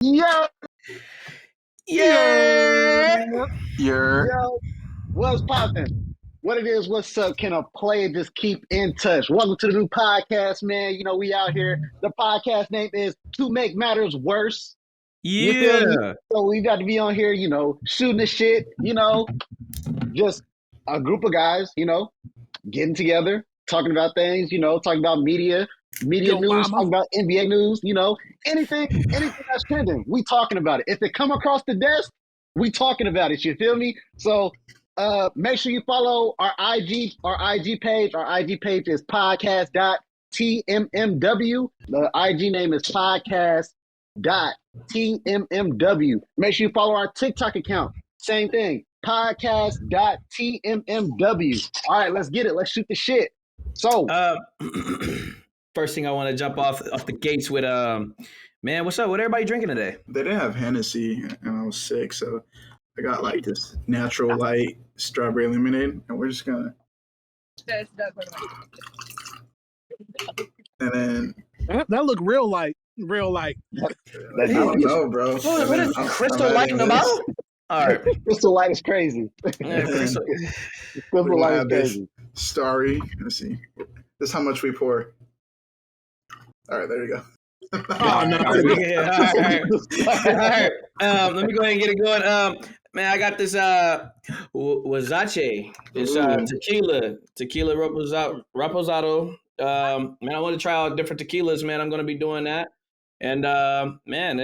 Yo, Yeah. yo, what's poppin'? What it is, what's up? Can a player just keep in touch? Welcome to the new podcast, man. You know, we out here. The podcast name is To Make Matters Worse. You feel me? Yeah. So we got to be on here, shooting the shit, just a group of guys, getting together, talking about things, talking about media Yo, news, mama. talking about NBA news, anything that's trending, we talking about it. If it come across the desk, we talking about it. You feel me? So make sure you follow our IG page. Our IG page is podcast.tmmw. The IG name is podcast.tmmw. Make sure you follow our TikTok account. Same thing. Podcast.tmmw. All right, let's get it. Let's shoot the shit. So First thing I want to jump off the gates with man, what's up? What everybody drinking today? They didn't have Hennessy, and I was sick, so I got like this natural light strawberry lemonade, and we're just gonna. And then That look real light. I don't know, bro. What is Crystal Light in the bottle? All right. Crystal Light is crazy. Yeah, Crystal. Crystal Light is crazy. Starry. Let's see. This is how much we pour. All right, there you go. Oh, no. All right. Let me go ahead and get it going. Man, I got this Wazache. It's tequila reposado. Man, I want to try out different tequilas. Man, I'm going to be doing that. And man,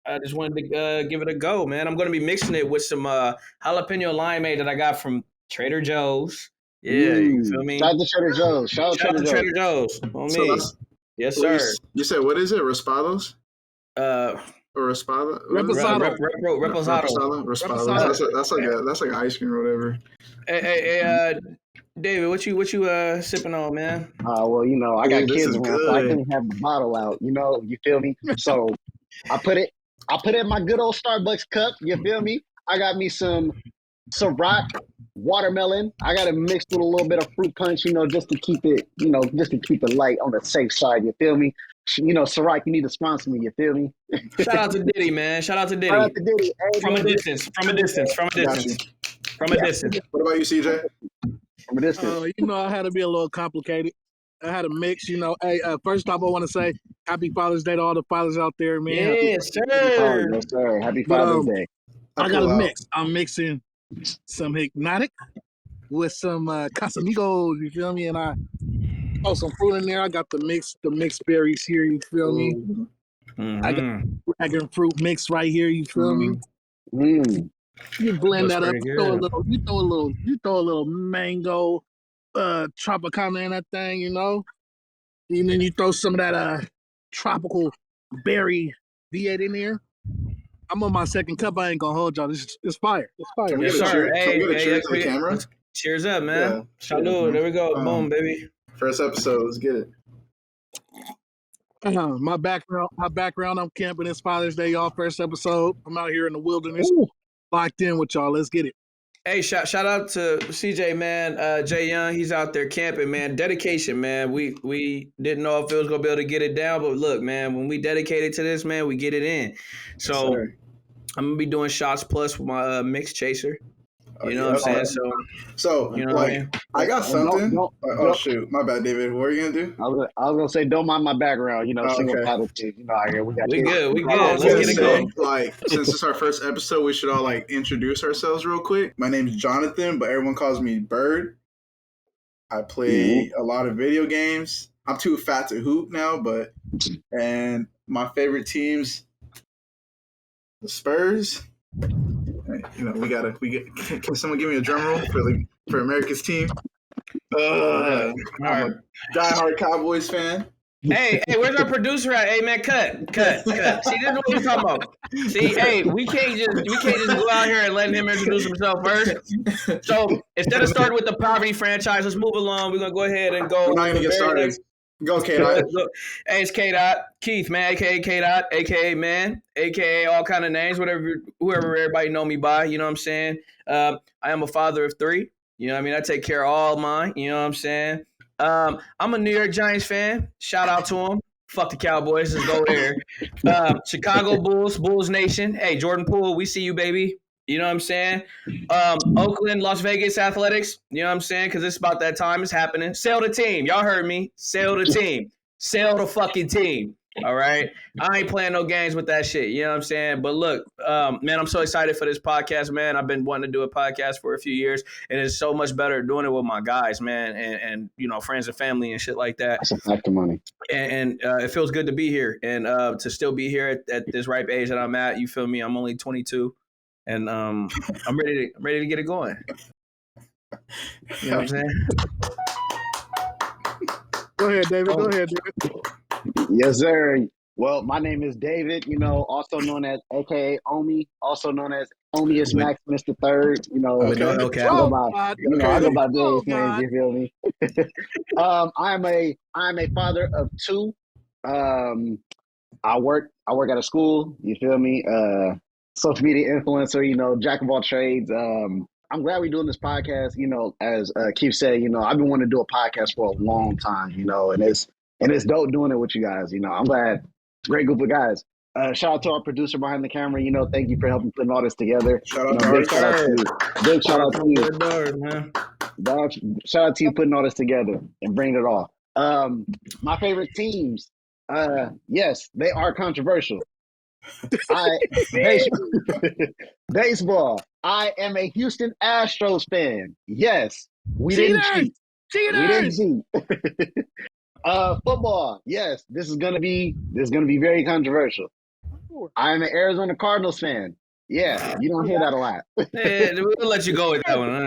I just wanted to give it a go. Man, I'm going to be mixing it with some jalapeno limeade that I got from Trader Joe's. Yeah, you feel me? Shout out to Trader Joe's. Shout out to Trader Joe's. On me. Yes, sir. You said, what is it? Raspados? Or Raspada? Reposado. Reposado. That's like ice cream or whatever. Hey, David, what you sipping on, man? Well, I got This kids is around, so I good. couldn't have the bottle out. You feel me? So I put it in my good old Starbucks cup. You feel me? I got me some Ciroc watermelon. I got it mixed with a little bit of fruit punch, just to keep it, light on the safe side. You feel me? Ciroc, you need to sponsor me. You feel me? Shout out to Diddy, man. Shout out to Diddy. Shout out to Diddy. Hey, From a man. distance. Got you. What about you, CJ? From a distance. I had to be a little complicated. I had a mix, Hey, first off, I want to say Happy Father's Day to all the fathers out there, man. Yes, Oh, sir. yes, sir. Happy But, Father's Day. I got a mix. I'm mixing some Hypnotic with some Casamigos, you feel me? And I throw some fruit in there. I got the mixed berries here, you feel me? I got dragon fruit mix right here, you feel me? Mm. You blend That's that up, pretty throw good. you throw a little mango Tropicana in that thing, and then you throw some of that tropical berry V8 in there. I'm on my second cup. I ain't gonna hold y'all. It's fire. It's fire. Can we Yes, get a sir. cheer? Hey, Can we get a cheer that's to the pretty- camera? Cheers up, man. Yeah. Salud. Cheers, There we go. man. Boom, baby. First episode. Let's get it. My background. I'm camping. It's Father's Day, y'all. First episode. I'm out here in the wilderness, Ooh. locked in with y'all. Let's get it. Hey, shout out to CJ, man. Jay Young, he's out there camping, man. Dedication, man. We didn't know if it was gonna be able to get it down, but look, man, when we dedicated to this, man, we get it in. So Sir. I'm gonna be doing shots plus with my mix chaser. You know Okay, what I'm saying? okay. So So, you know what I mean? I got something. Don't- Oh, shoot. My bad, David. What are you going to do? I was gonna say, don't mind my background. Single okay. pilot shit. Out here we got We kids. good. We I good. was Let's gonna get it say, going. since it's our first episode, we should all introduce ourselves real quick. My name's Jonathan, but everyone calls me Bird. I play a lot of video games. I'm too fat to hoop now, and my favorite teams, the Spurs. Can someone give me a drum roll for America's team? All I'm right. a diehard Cowboys fan. Hey, where's our producer at? Hey, man, cut. See, this is what we're talking about. See, hey, we can't just go out here and let him introduce himself first. So instead of starting with the poverty franchise, let's move along. We're gonna go ahead and go. We're not gonna get started. Go, K-Dot. Hey, it's K-Dot. Keith, man, aka K-Dot, aka man, aka all kind of names, whoever everybody know me by, you know what I'm saying? I am a father of 3. You know what I mean? I take care of all mine, you know what I'm saying? I'm a New York Giants fan. Shout out to them. Fuck the Cowboys. Let's go there. Chicago Bulls, Bulls Nation. Hey, Jordan Poole, we see you, baby. You know what I'm saying? Oakland, Las Vegas Athletics. You know what I'm saying? Because it's about that time. It's happening. Sail the team. Y'all heard me. Sail the team. Sail the fucking team. All right. I ain't playing no games with that shit. You know what I'm saying? But look, man, I'm so excited for this podcast, man. I've been wanting to do a podcast for a few years, and it's so much better doing it with my guys, man, and you know, friends and family and shit like that. That's a fact of money. And it feels good to be here and to still be here at this ripe age that I'm at. You feel me? I'm only 22, and I'm ready to get it going. You know what I'm saying? Go ahead, David. Go ahead, David. Yes, sir. Well, my name is David, you know, also known as AKA Omi, also known as Omi is Max Mr. Third. You know, Okay. I go by, I go by various names, you feel me? I am a father of two. I work at a school, you feel me? Social media influencer, you know, jack of all trades. I'm glad we're doing this podcast, you know, as Keith said, you know, I've been wanting to do a podcast for a long time, you know, and it's dope doing it with you guys. You know, I'm glad. Great group of guys. Shout out to our producer behind the camera. You know, thank you for helping putting all this together. Shout out to our big shout out to you. Big shout out to you. Man. Shout out to you putting all this together and bringing it all. My favorite teams. Yes, they are controversial. Baseball. I am a Houston Astros fan. Yes, we didn't cheat. We didn't cheat. Football. Yes, this is gonna be very controversial. I am an Arizona Cardinals fan. Yeah, you don't hear that a lot. Yeah, we'll let you go with that one. Huh?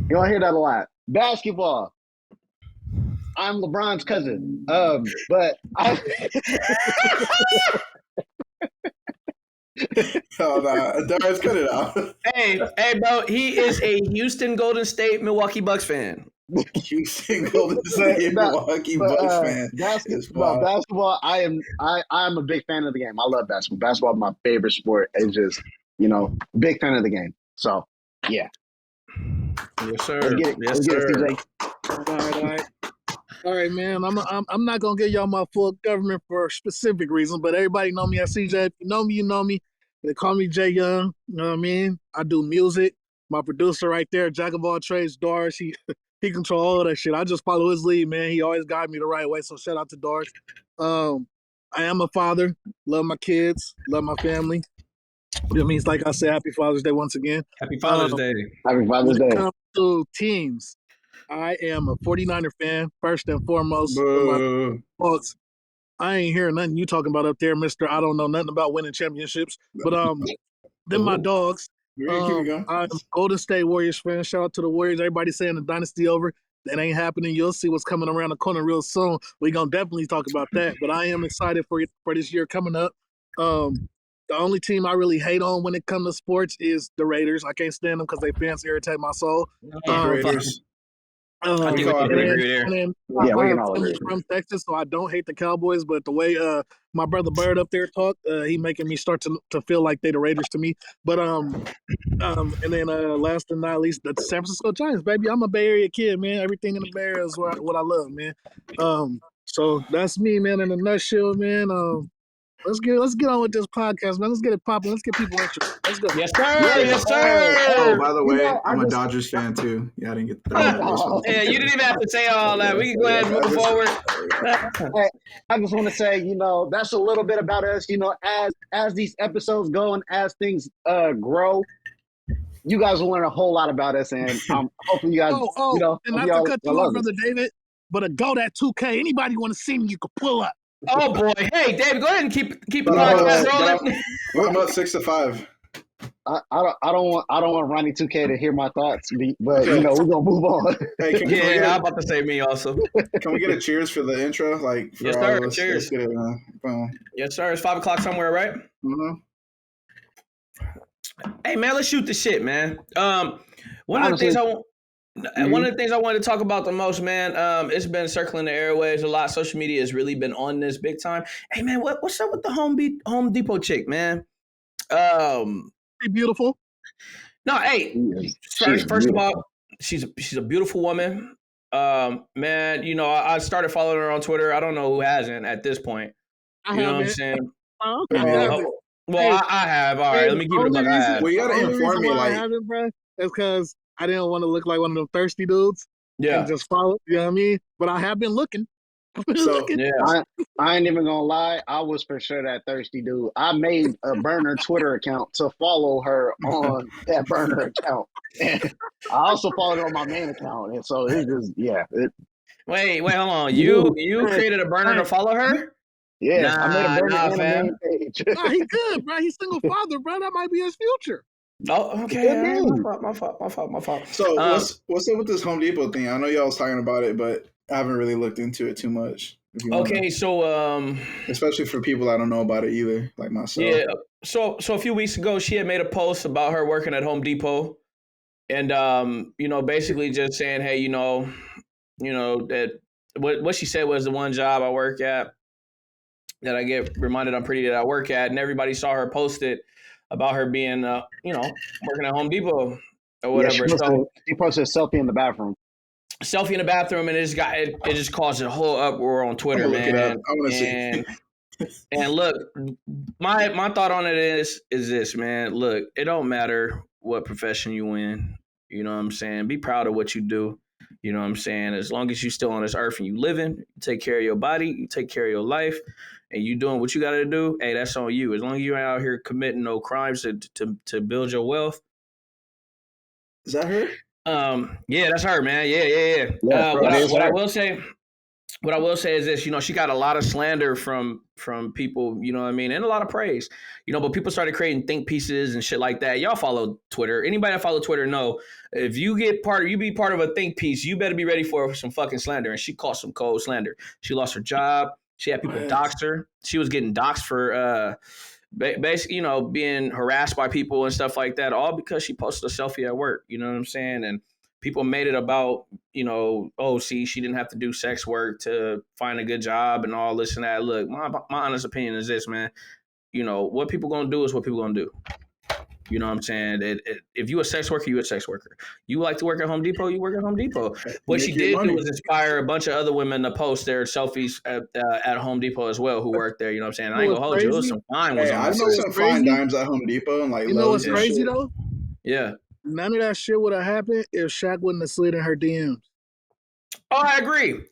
You don't hear that a lot. Basketball. I'm LeBron's cousin. But I. Oh, nah. Darius, cut it out. Hey, bro, he is a Houston Golden State Milwaukee Bucks fan. Houston Golden State Milwaukee Bucks fan. Basketball. I am a big fan of the game. I love basketball. Basketball is my favorite sport. It's just, you know, big fan of the game. So, yeah. Yes, sir. Let's get it. Yes, Let's sir. get it, CJ. All right, man. I'm not gonna give y'all my full government for specific reasons, but everybody know me as CJ. If you know me, you know me. They call me Jay Young. You know what I mean? I do music. My producer right there, jack of all trades, Doris. He control all that shit. I just follow his lead, man. He always guide me the right way. So shout out to Doris. I am a father. Love my kids. Love my family. It means, like I said, happy Father's Day once again. Happy Father's Day. Happy Father's When Day. it comes to teams, I am a 49er fan, first and foremost. Folks, I ain't hearing nothing you talking about up there, Mr. I don't know nothing about winning championships. But then my dogs. I'm a Golden State Warriors fan. Shout out to the Warriors. Everybody saying the dynasty over. That ain't happening. You'll see what's coming around the corner real soon. We're going to definitely talk about that. But I am excited for this year coming up. The only team I really hate on when it comes to sports is the Raiders. I can't stand them because they fans irritate my soul. Raiders. I think we can agree there. Yeah, we can all agree. I'm from Texas, so I don't hate the Cowboys, but the way my brother Bird up there talk, he making me start to feel like they the Raiders to me. But and then last but not least, the San Francisco Giants, baby. I'm a Bay Area kid, man. Everything in the Bay Area is what I love, man. So that's me, man, in a nutshell, man. Let's get on with this podcast, man. Let's get it popping. Let's get people interested. Let's go. Yes, sir. Yes, sir. Oh, by the way, know, I'm a Dodgers fan too. Yeah, I didn't get that. Yeah, you didn't even have to say all that. We can go ahead and move forward. Hey, I just want to say, you know, that's a little bit about us. You know, as these episodes go and as things grow, you guys will learn a whole lot about us, and hopefully you guys, you know, and not to cut you off, brother David, but a go that 2K. Anybody want to see me? You can pull up. Oh boy! Hey, Dave, go ahead and keep the podcast rolling. What about 6-5? I don't want Ronnie 2K to hear my thoughts, but you know, we're gonna move on. Hey, I'm about to say me also. Can we get a cheers for the intro? Like, for yes, all sir. of us? Cheers. Let's get it, boom. Yes, sir. It's 5 o'clock somewhere, right? Mm-hmm. Hey, man, let's shoot the shit, man. One of the things I wanted to talk about the most, man, it's been circling the airwaves a lot. Social media has really been on this big time. Hey, man, what's up with the Home Depot chick, man? Pretty beautiful. No, hey, first of all, she's a beautiful woman. Man, you know, I started following her on Twitter. I don't know who hasn't at this point. You know what I'm haven't. saying? Oh, Me okay, I neither. haven't. Well, Hey, I have. All right, hey, let me keep it a buck. I have. Well, you gotta the only inform reason me, why I like, haven't, bro, is because I didn't want to look like one of them thirsty dudes and Yeah, just follow. You know what I mean? But I have been looking. I've been so looking. yeah. I ain't even gonna lie. I was for sure that thirsty dude. I made a burner Twitter account to follow her on that burner account, and I also followed her on my main account. And so it's just Wait, hold on. you, You Hey, created a burner hey, to follow her? yeah. I made a burner Nah, and a main fam. page. nah, he good, bro. He's single father, bro. That might be his future. Oh, okay. Could All right, be. my fault. so what's up with this Home Depot thing? I know y'all was talking about it, but I haven't really looked into it too much. If you wanna, Okay, so especially for people that don't know about it either, like myself. yeah, so a few weeks ago, she had made a post about her working at Home Depot, and basically just saying, hey, that what she said was the one job I work at that I get reminded I'm pretty that I work at, and everybody saw her post it about her being, working at Home Depot or Yeah, whatever. So she posted a selfie in the bathroom. selfie in the bathroom, and it just caused a whole uproar on I'm Twitter, gonna look it up. man. I want to see. And look, my thought on it is this, man. Look, it don't matter what profession you in. You know what I'm saying? Be proud of what you do. You know what I'm saying? As long as you still on this earth and you living, you take care of your body, you take care of your life, and you doing what you got to do. Hey, that's on you. As long as you're out here committing no crimes to build your wealth. Is that her? Yeah, that's her, man. Yeah. Yeah, Bro, What that I is what I her. will say. What I will say is this, she got a lot of slander from people, you know what I mean, and a lot of praise, but people started creating think pieces and shit like that. Y'all follow Twitter. Anybody that follow Twitter know if you be part of a think piece, you better be ready for some fucking slander. And she caught some cold slander. She lost her job. She had people What? dox her. She was getting doxxed for basically, being harassed by people and stuff like that, all because she posted a selfie at work. You know what I'm saying? And people made it about, oh, see, she didn't have to do sex work to find a good job and all this and that. Look, my honest opinion is this, man. What people gonna do is what people gonna do. You know what I'm saying? If you a sex worker, you a sex worker. You like to work at Home Depot, you work at Home Depot. What she Make your did do money. was inspire a bunch of other women to post their selfies at Home Depot as well, who work there. You know what I'm saying? You I know ain't what's gonna hold you. It was crazy? some fine ones Hey, on I that You know see site. what's some fine crazy? dimes at Home Depot and like You know what's Lowe's and Yeah. crazy shit. though? Yeah. None of that shit would have happened if Shaq wouldn't have slid in her DMs. Oh, I agree.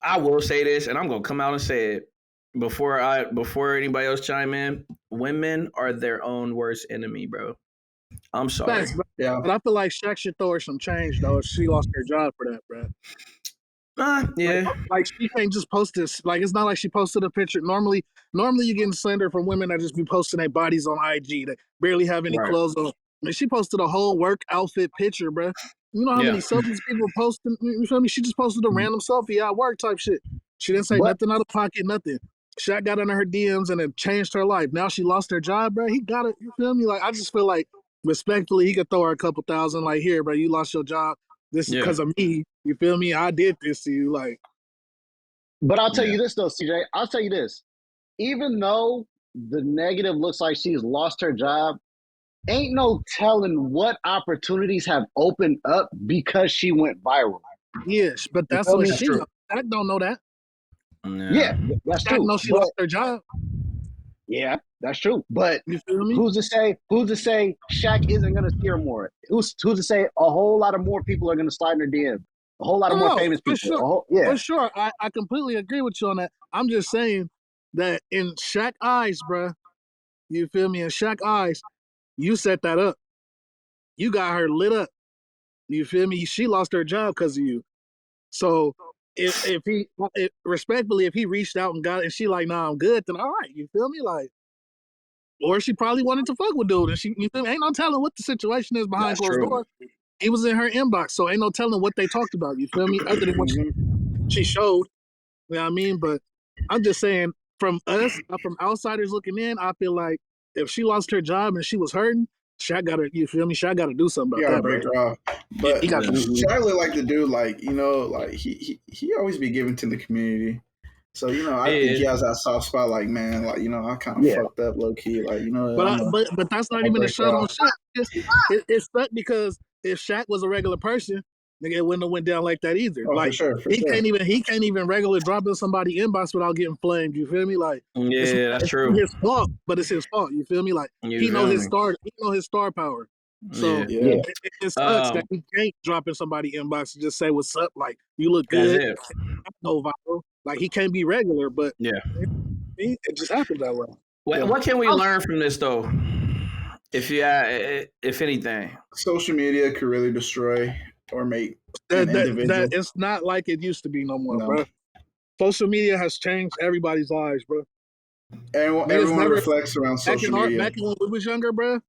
I will say this, and I'm gonna come out and say it before anybody else chime in. Women are their own worst enemy, bro. I'm sorry. Facts, bro. Yeah. But I feel like Shaq should throw her some change though. If she lost her job for that, bro. Like, Yeah, like she can't just post this. Like it's not like she posted a picture. Normally you getting slander from women that just be posting their bodies on IG that barely have any right. clothes on. And she posted a whole work outfit picture, bro. You know how Yeah, many selfies people posting? You feel me? She just posted a random selfie at work type shit. She didn't say But nothing out of pocket, nothing. Shaq got under her DMs and it changed her life. Now she lost her job, bro. He got it. You feel me? Like I just feel like respectfully, he could throw her a couple thousand. Like here, bro, you lost your job. This is yeah, because of me. You feel me? I did this to you. Like. I'll tell yeah, you this though, CJ. I'll tell you this. Even though the negative looks like she's lost her job, ain't no telling what opportunities have opened up because she went viral. Yes, but You that's feel what me? That's she true. knows. Shaq don't know that. Yeah, Yeah, that's Shaq true. knows she But lost her job. yeah, that's true. But You feel me? who's to say? Who's to say Shaq isn't going to see her more? Who's to say a whole lot of more people are going to slide in her DM? A whole lot of more No, famous for people. sure. Yeah. For sure. I completely agree with you on that. I'm just saying that in Shaq eyes, bruh, you feel me? In Shaq eyes, you set that up. You got her lit up. You feel me? She lost her job because of you. So if he respectfully, if he reached out and got it and she like, nah, I'm good, then all right, you feel me? Like, or she probably wanted to fuck with dude and she you feel me? Ain't no telling what the situation is behind that's closed true. doors. He was in her inbox, so ain't no telling what they talked about, you feel me? Other than what Mhm. she showed, you know what I mean? But I'm just saying, from us, from outsiders looking in, I feel like if she lost her job and she was hurting, Shaq got to, you feel me? Shaq got to do something You about gotta that, bro. break her off. He But got to do Mhm. Shaq look like the dude, like, like he always be giving to the community. So, I think he Yeah, has that soft spot, like, man, like, I kind of Yeah. fucked up low key. Like, But but that's not I'm even a break her shot on off. Shaq. It's stuck because if Shaq was a regular person, nigga, it wouldn't have went down like that either. Oh, like for sure. he can't even regularly drop in somebody inbox without getting flamed. You feel me? Like Yeah, that's true. His fault, but it's his fault. You feel me? Like he know his star power. So Yeah. it sucks that he can't drop in somebody inbox and just say what's up. Like you look That's good. it. No viral. Like he can't be regular, but Yeah. it just happened that way. What can we learn from this though? If anything, social media could really destroy or make an individual. That it's not like it used to be no more, No. bro. Social media has changed everybody's lives, bro. Everyone reflects around social media. Back when we was younger, bro,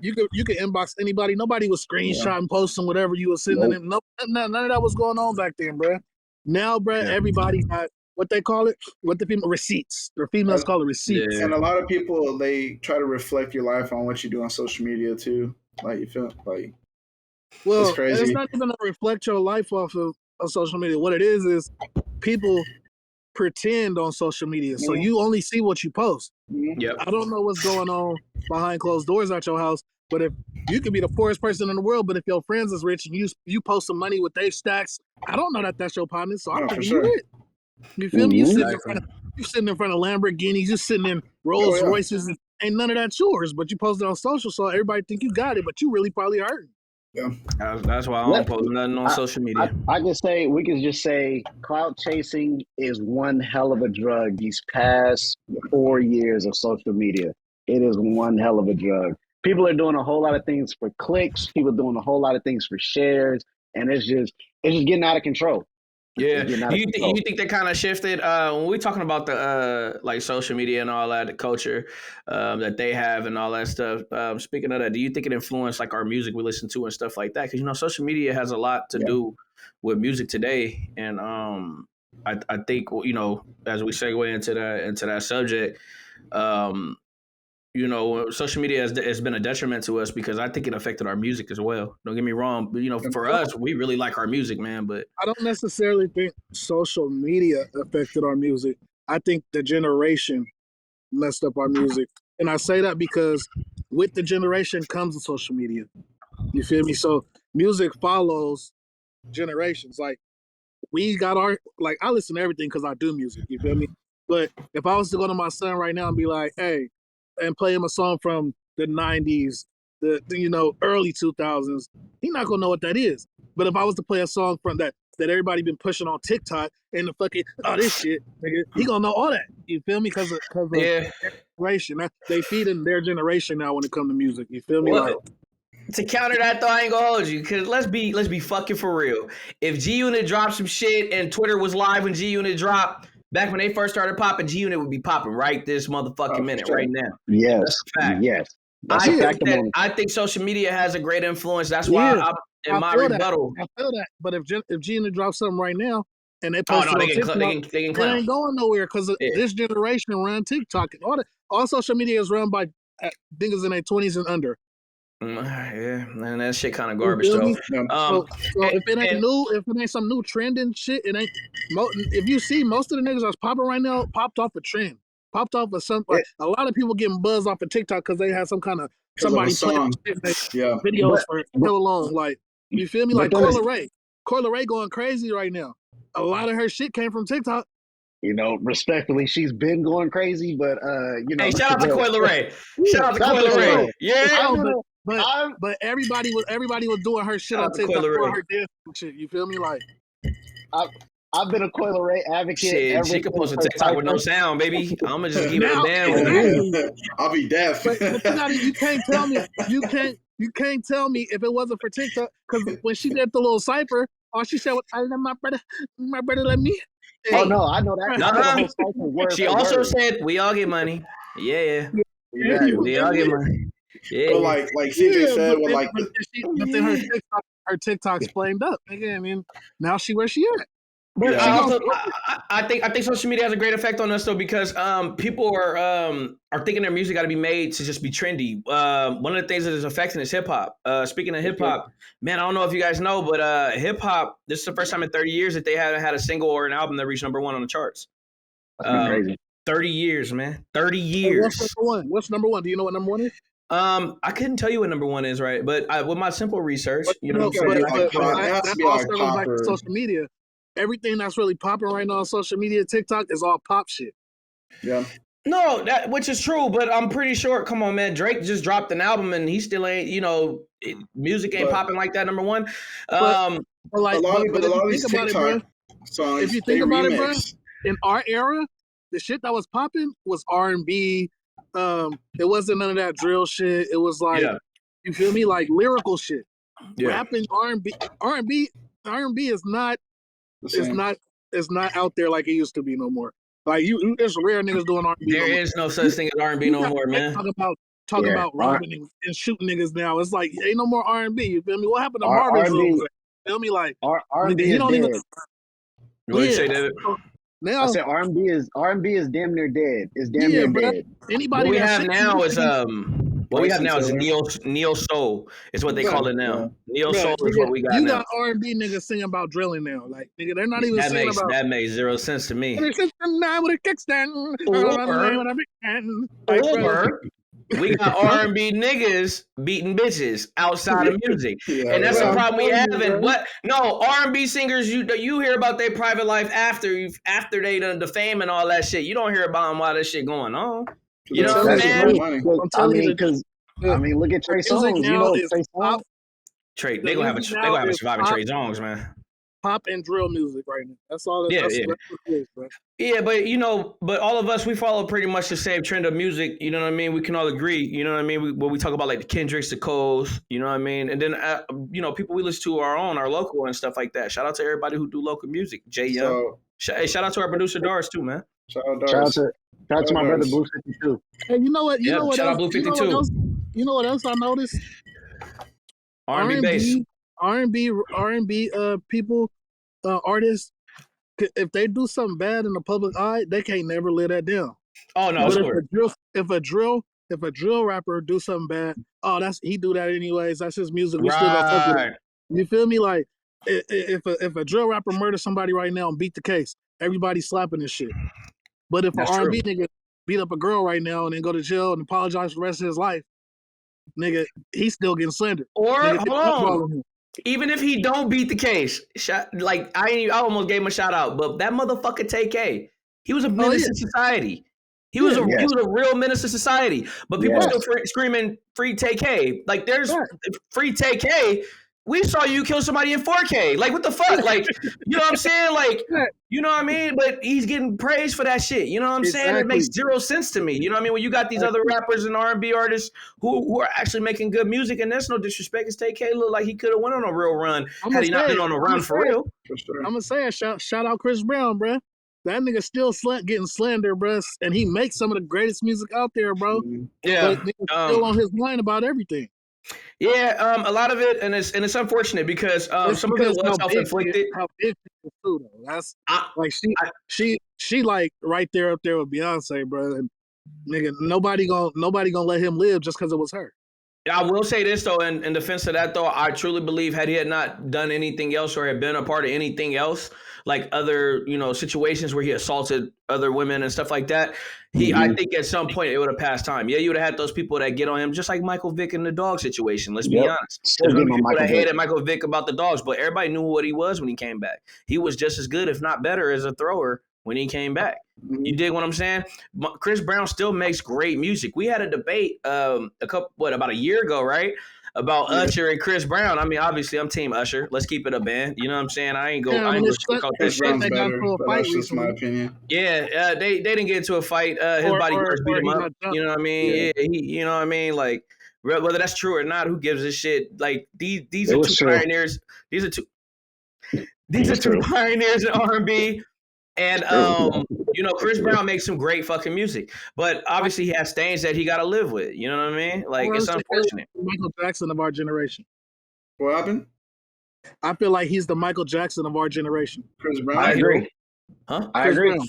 you could inbox anybody. Nobody was screenshotting, posting whatever you were sending them. None of that was going on back then, bro. Now, bro, everybody got what they call it, what the people receipts. Their females call it receipts. And a lot of people, they try to reflect your life on what you do on social media too. Like you feel like, well, it's crazy. It's not even to reflect your life off of social media. What it is people pretend on social media, so you only see what you post. Yep. I don't know what's going on behind closed doors at your house, but if you could be the poorest person in the world, but if your friends is rich and you post some money with their stacks, I don't know that that's your partner, so I'm thinking you rich. You feel me? You sitting in front of Lamborghinis, you sitting in Rolls Royces, and ain't none of that yours, but you posted on social, so everybody think you got it, but you really probably hurting. Yeah. That's why I don't post nothing on social media. We can just say clout chasing is one hell of a drug these past 4 years of social media. It is one hell of a drug. People are doing a whole lot of things for clicks. People are doing a whole lot of things for shares, and it's just getting out of control. Yeah, you think they kind of shifted when we're talking about the like social media and all that, the culture that they have and all that stuff. Speaking of that, do you think it influenced like our music we listen to and stuff like that? Because social media has a lot to do with music today, and I think as we segue into that subject, social media has been a detriment to us because I think it affected our music as well. Don't get me wrong, but for us, we really like our music, man. But I don't necessarily think social media affected our music. I think the generation messed up our music, and I say that because with the generation comes the social media. You feel me? So music follows generations. Like we got I listen to everything because I do music. You feel me? But if I was to go to my son right now and be like, hey, and play him a song from the 90s, the early 2000s, he's not gonna know what that is. But if I was to play a song from that everybody been pushing on TikTok and the fucking this shit, nigga, he gonna know all that. You feel me? Because of generation. They feed in their generation now when it comes to music. You feel me? Well, to counter that though, I ain't gonna hold you because let's be fucking for real. If G Unit dropped some shit and Twitter was live when G Unit dropped. Back when they first started popping, G Unit would be popping right this motherfucking minute, right now. Yes, that's a fact. Yes, I think social media has a great influence. That's why in my rebuttal. I feel that. But if G Unit drops something right now and they post it on TikTok, they ain't going nowhere because this generation run TikTok. All social media is run by niggas in their 20s and under. Yeah, and that shit kind of garbage though. So if it ain't new, if it ain't some new trend and shit, it ain't. If you see most of the niggas that's popping right now, popped off a trend, popped off of something. A lot of people getting buzzed off of TikTok because they had some kind of somebody playing videos for so long. Like you feel me? Like Coyle Ray going crazy right now. A lot of her shit came from TikTok. Respectfully, she's been going crazy, but Hey, shout out to Coyle Ray. Shout out to Coyle Ray. Yeah. But everybody was doing her shit on TikTok, doing her dance and shit. You feel me? Like, I've been a Coyle Ray advocate. Shit, she can post a TikTok with no sound, baby. I'm gonna just keep it down. I'll be deaf. But you can't tell me. You can't tell me if it wasn't for TikTok because when she did the little cipher, all she said was, "I let my brother let me." Hey. Oh no, I know that. She also said, "We all get money." Yeah. We all get money. Yeah. But like CJ said, but then her TikTok's flamed up. Again, I mean, now she where she at. But I think social media has a great effect on us though because people are thinking their music got to be made to just be trendy. One of the things that is affecting is hip hop. Speaking of hip hop, man, I don't know if you guys know, but hip hop. This is the first time in 30 years that they haven't had a single or an album that reached number one on the charts. That's crazy. 30 years, man. 30 years. What's number one? Do you know what number one is? I couldn't tell you what number one is, right? But with my simple research, But, you know what I'm gotta saying? be like pop. It has to that be all like circles back to popper. social media. Everything that's really popping right now on social media, TikTok, is all pop shit. Yeah. No, that which is true, but I'm pretty sure. Come on, man. Drake just dropped an album and he still ain't. Music ain't But popping like that. Number one. But Um, but like, but a if you lot of think these about it, bro, TikTok songs if you they think about it, bro, remix. in our era, the shit that was popping was R&B. It wasn't none of that drill shit. It was like, yeah, you feel me, like lyrical shit. yeah. Rapping R&B is not The is same. not is not out there like it used to be no more. Like there's rare niggas doing R&B There no more. is no such thing as R&B no got more, Drake man. talking Yeah. about robbing and shooting niggas now. It's like ain't no more R&B. You feel me? What happened to R Marvin's R&B room? You feel me? Like R&B nigga, he is don't even. dead. What did you Yeah. say, David? So I now, said R&B is damn near dead. It's damn yeah, near bro. dead. What Anybody we that have sings now is what we have Bryson now is Tiller. neo soul. Is what they call it now. Yeah. Neo Bruh, soul is nigga, what we got you now. got R&B niggas singing about drilling now. Like, nigga, they're not even That singing makes about. that makes zero sense to me. With a kickstand. Or Like, bro, or we got R&B niggas beating bitches outside of music, Yeah, and that's bro, the yeah. I'm problem we telling have. you, And bro. what? No, R&B singers, you hear about their private life after they done the fame and all that shit. You don't hear about them while that shit going on. You I'm know what telling I'm That's you, the saying? bro. thing. Money. I'm telling you, Because the, look at the Trey music Songz. You now know is Trey pop. Songz. Trey, The music they now gonna have a is surviving pop, Trey Songz, man. pop and drill music right now. That's all. Yeah, That's yeah. what it is, bro. Yeah, but all of us, we follow pretty much the same trend of music. You know what I mean? We can all agree. You know what I mean? When we talk about like the Kendricks, the Coles, you know what I mean? And then, people we listen to our local and stuff like that. Shout out to everybody who do local music. Jay Young. So Hey, shout out to our producer Doris too, man. shout out Shout out Doris. to my brother Blue 52. Hey, you know what? You Yeah, know what shout out else? Blue You know what 52. else? You know what else I noticed? R&B bass. R&B people, artists, if they do something bad in the public eye, they can't never live that down. Oh no, But sure. if a drill rapper do something bad, oh, he do that anyways. That's his music. We still gonna fuck with Right. him. You feel me? Like if a drill rapper murder somebody right now and beat the case, everybody's slapping this shit. But if an That's true. R&B nigga beat up a girl right now and then go to jail and apologize for the rest of his life, nigga, he's still getting slandered. Or Nigga, hold on. Even if he don't beat the case, I almost gave him a shout out, but that motherfucker TK, he was a menace to society. He was Yeah. a real menace to society. But people Yes. are still screaming free TK. Like there's Right. free TK. We saw you kill somebody in 4K. Like what the fuck? Like you know what I'm saying? Like you know what I mean? But he's getting praised for that shit. You know what I'm saying? It makes zero sense to me. You know what I mean? When you got these other rappers and R&B artists who are actually making good music, and there's no disrespect, it's TK look like he could have went on a real run had he not been on a run for real. For sure. I'm gonna say it. Shout out Chris Brown, bruh. That nigga still getting slandered, bruh, and he makes some of the greatest music out there, bro. Yeah. But nigga still on his mind about everything. Yeah, a lot of it, and it's unfortunate because some of it was self-inflicted. How big people too, though. That's like she like right there up there with Beyonce, bro. And nigga, nobody gonna let him live just because it was her. I will say this though, in defense of that though, I truly believe had he had not done anything else or had been a part of anything else, like other situations where he assaulted other women and stuff like that, I think at some point it would have passed time. Yeah, you would have had those people that get on him, just like Michael Vick in the dog situation. Let's be honest. Still getting on People Michael that Vick. hated Michael Vick about the dogs, but everybody knew what he was when he came back. He was just as good, if not better, as a thrower when he came back. You dig what I'm saying? Chris Brown still makes great music. We had a debate about a year ago, right? About Usher and Chris Brown. I mean, obviously, I'm Team Usher. Let's keep it a band. You know what I'm saying? I ain't go sugarcoat that Chris shit. Brown's better, but that's just my opinion. Yeah, they didn't get into a fight. His bodyguards beat him up. You know what I mean? Yeah, you know what I mean? Like, whether that's true or not, who gives a shit? Like, these are two pioneers. These are two pioneers in R&B. And Chris Brown makes some great fucking music, but obviously he has stains that he got to live with. You know what I mean? Like it's unfortunate. Michael Jackson of our generation. What happened? I feel like he's the Michael Jackson of our generation. Chris Brown. I agree. Huh? I agree. Brown.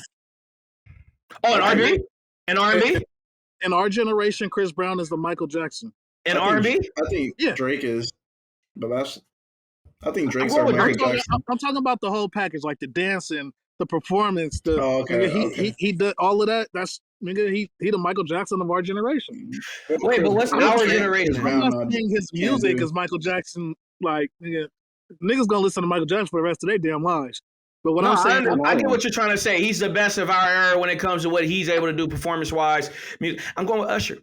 Oh, in R&B? In R&B? In our generation, Chris Brown is the Michael Jackson. In R&B? I think Drake is, but I think Drake's our Michael Jackson. I'm talking about the whole package, like the dancing, the performance, the okay, nigga, he did all of that. That's nigga, he the Michael Jackson of our generation. Wait, but what's I'm our saying- generation? I'm not saying his music is Michael Jackson. Like niggas gonna listen to Michael Jackson for the rest of their damn lives. But what No, I'm saying, I get what you're trying to say. He's the best of our era when it comes to what he's able to do performance wise. I'm going with Usher.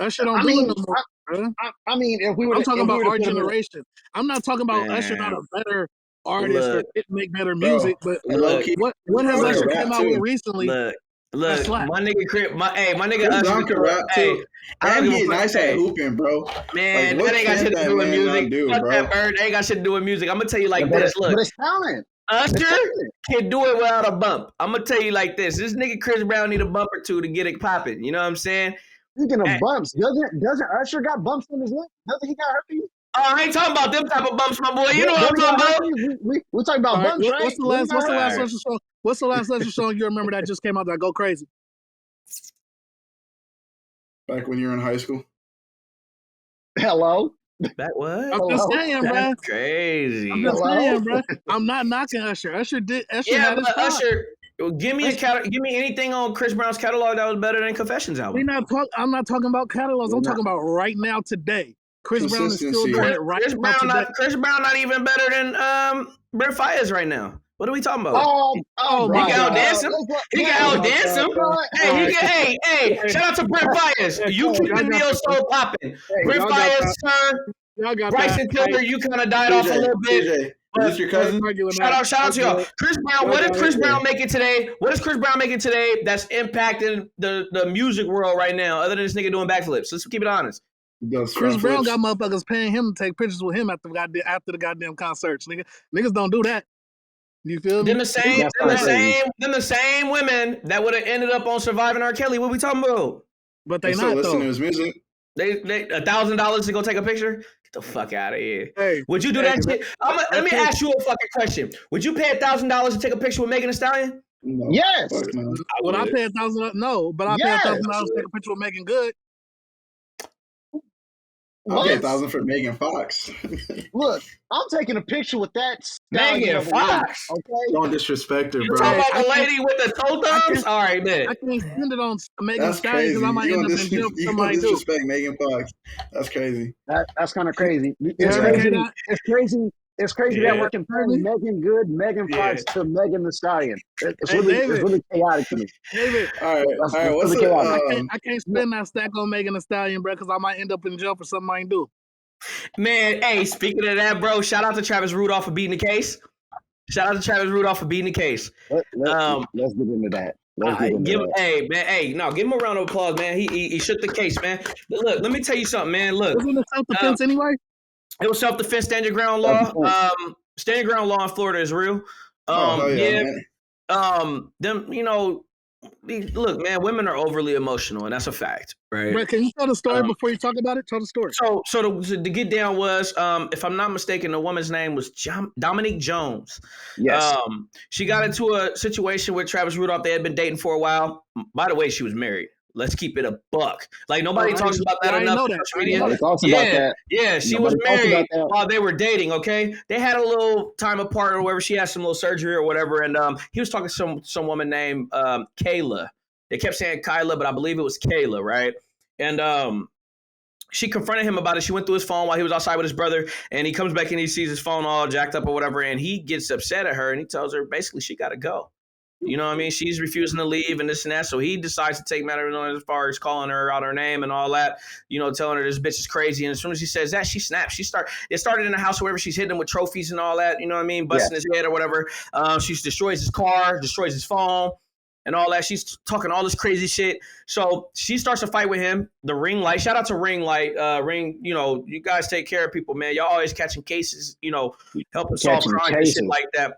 Usher don't I do mean, it no more. Bro. I mean, if we were, I'm talking if we about were our to put him in- generation. I'm not talking about Usher not a better artist or Look. it make better music, but Look, what has Bro, Usher rap came out too. with recently? look, That's my slap. nigga, my nigga Chris Usher. Brown can rap Hey, too. I don't And give a he's fuck. nice Hey, at hooping, bro. man, Like, what that ain't got can shit to that do with man music. not do, Fuck bro? that bird. That ain't got shit to do with music. I'm gonna tell you like but this. it's, Look, but it's talent. It's Usher talent. can do it without a bump. I'm gonna tell you like this. This nigga Chris Brown need a bump or two to get it popping. You know what I'm saying? Speaking of Hey. bumps, doesn't Usher got bumps in his lip? Doesn't he got herpes? Oh, I ain't talking about them type of bumps, my boy. You know what I'm Doesn't he got talking about? herpes? We talking about All right, bumps, right? what's the last Alright. Usher song? What's the last Usher song you remember that just came out that go crazy? Back when you were in high school. Hello. That what? I'm just Hello? saying, bro. That's crazy. I'm just Hello? saying, bro. I'm not knocking Usher. Usher Yeah, had his but time. Usher, give me anything on Chris Brown's catalog that was better than Confessions album. I'm not talking about catalogs. We're I'm not. talking about right now, today. Chris Brown is still Consistency. doing it right Chris now Brown today. Chris Brown not even better than Brent Fayez right now. What are we talking about? Oh, bro. He can my outdance him. He can outdance him. Hey, he can. Hey, shout out to Brent Fayez. You keeping Neo Soul popping. Brent y'all got Fayez, sir. Y'all got Bryson that. Tiller, you kind of died off a little bit. TJ, is this your cousin? Shout out to y'all. Chris Brown, what is Chris Brown making today? What is Chris Brown making today that's impacting the music world right now, other than this nigga doing backflips? Let's keep it honest. Chris Brown got motherfuckers paying him to take pictures with him after the goddamn concerts. Niggas don't do that. You feel me? Them the same women that would have ended up on Surviving R. Kelly. What we talking about? But they still not listen to though. his music. They $1,000 to go take a picture? Get the fuck out of here. Hey, Would you do that shit? Let me ask you a fucking question. Would you pay $1,000 to take a picture with Megan Thee Stallion? No, Yes. fuck no. Would I pay $1,000? No, but I pay $1,000 to take a picture with Megan Good. I'll pay Yes. $1,000 for Megan Fox. Look, I'm taking a picture with that Megan stallion of a Fox. woman, okay? Don't disrespect her, You bro. talking about I the can't- lady with the toe thumbs? All right, man. I can't spend it on Megan That's Stallion crazy. because I might You end gonna up in jail for something I do. disrespect Megan Fox. That's crazy. That's kind of crazy. You It's heard me, crazy. K-Dot? It's crazy. It's crazy Yeah. that we're comparing Megan Good, Megan Fox to Megan Thee Stallion. It's Hey, really, David. it's really chaotic to me. David, All right. That's What's really the chaotic. I can't spend that stack on Megan Thee Stallion, bro, because I might end up in jail for something I ain't do. Man, hey, speaking of that, bro, shout out to Travis Rudolph for beating the case. Shout out to Travis Rudolph for beating the case. Let's get into that. Give him a round of applause, man. He shook the case, man. Look, let me tell you something, man. Look, Wasn't it self-defense anyway? it was self-defense, stand your ground law. Stand your ground law in Florida is real. Them, you know, look, man, women are overly emotional, and that's a fact, right? Bro, can you tell the story before you talk about it? Tell the story. So the get down was, if I'm not mistaken, the woman's name was Dominique Jones. Yes. She got into a situation with Travis Rudolph. They had been dating for a while. By the way, she was married. Let's keep it a buck. Like nobody talks about that enough on social media. Nobody talks about that. Yeah, she was married while they were dating. Okay, they had a little time apart or whatever. She had some little surgery or whatever, and he was talking to some woman named Kayla. They kept saying Kyla, but I believe it was Kayla, right? And she confronted him about it. She went through his phone while he was outside with his brother, and he comes back and he sees his phone all jacked up or whatever, and he gets upset at her, and he tells her basically she got to go. You know what I mean? She's refusing to leave and this and that. So he decides to take matters on as far as calling her out her name and all that, you know, telling her this bitch is crazy. And as soon as she says that, she snaps. It started in the house wherever she's hitting him with trophies and all that, you know what I mean? Busting his head or whatever. She destroys his car, destroys his phone and all that. She's talking all this crazy shit. So she starts to fight with him. The Ring Light. Shout out to Ring Light. Ring, you know, you guys take care of people, man. Y'all always catching cases, you know, helping solve crimes and shit like that.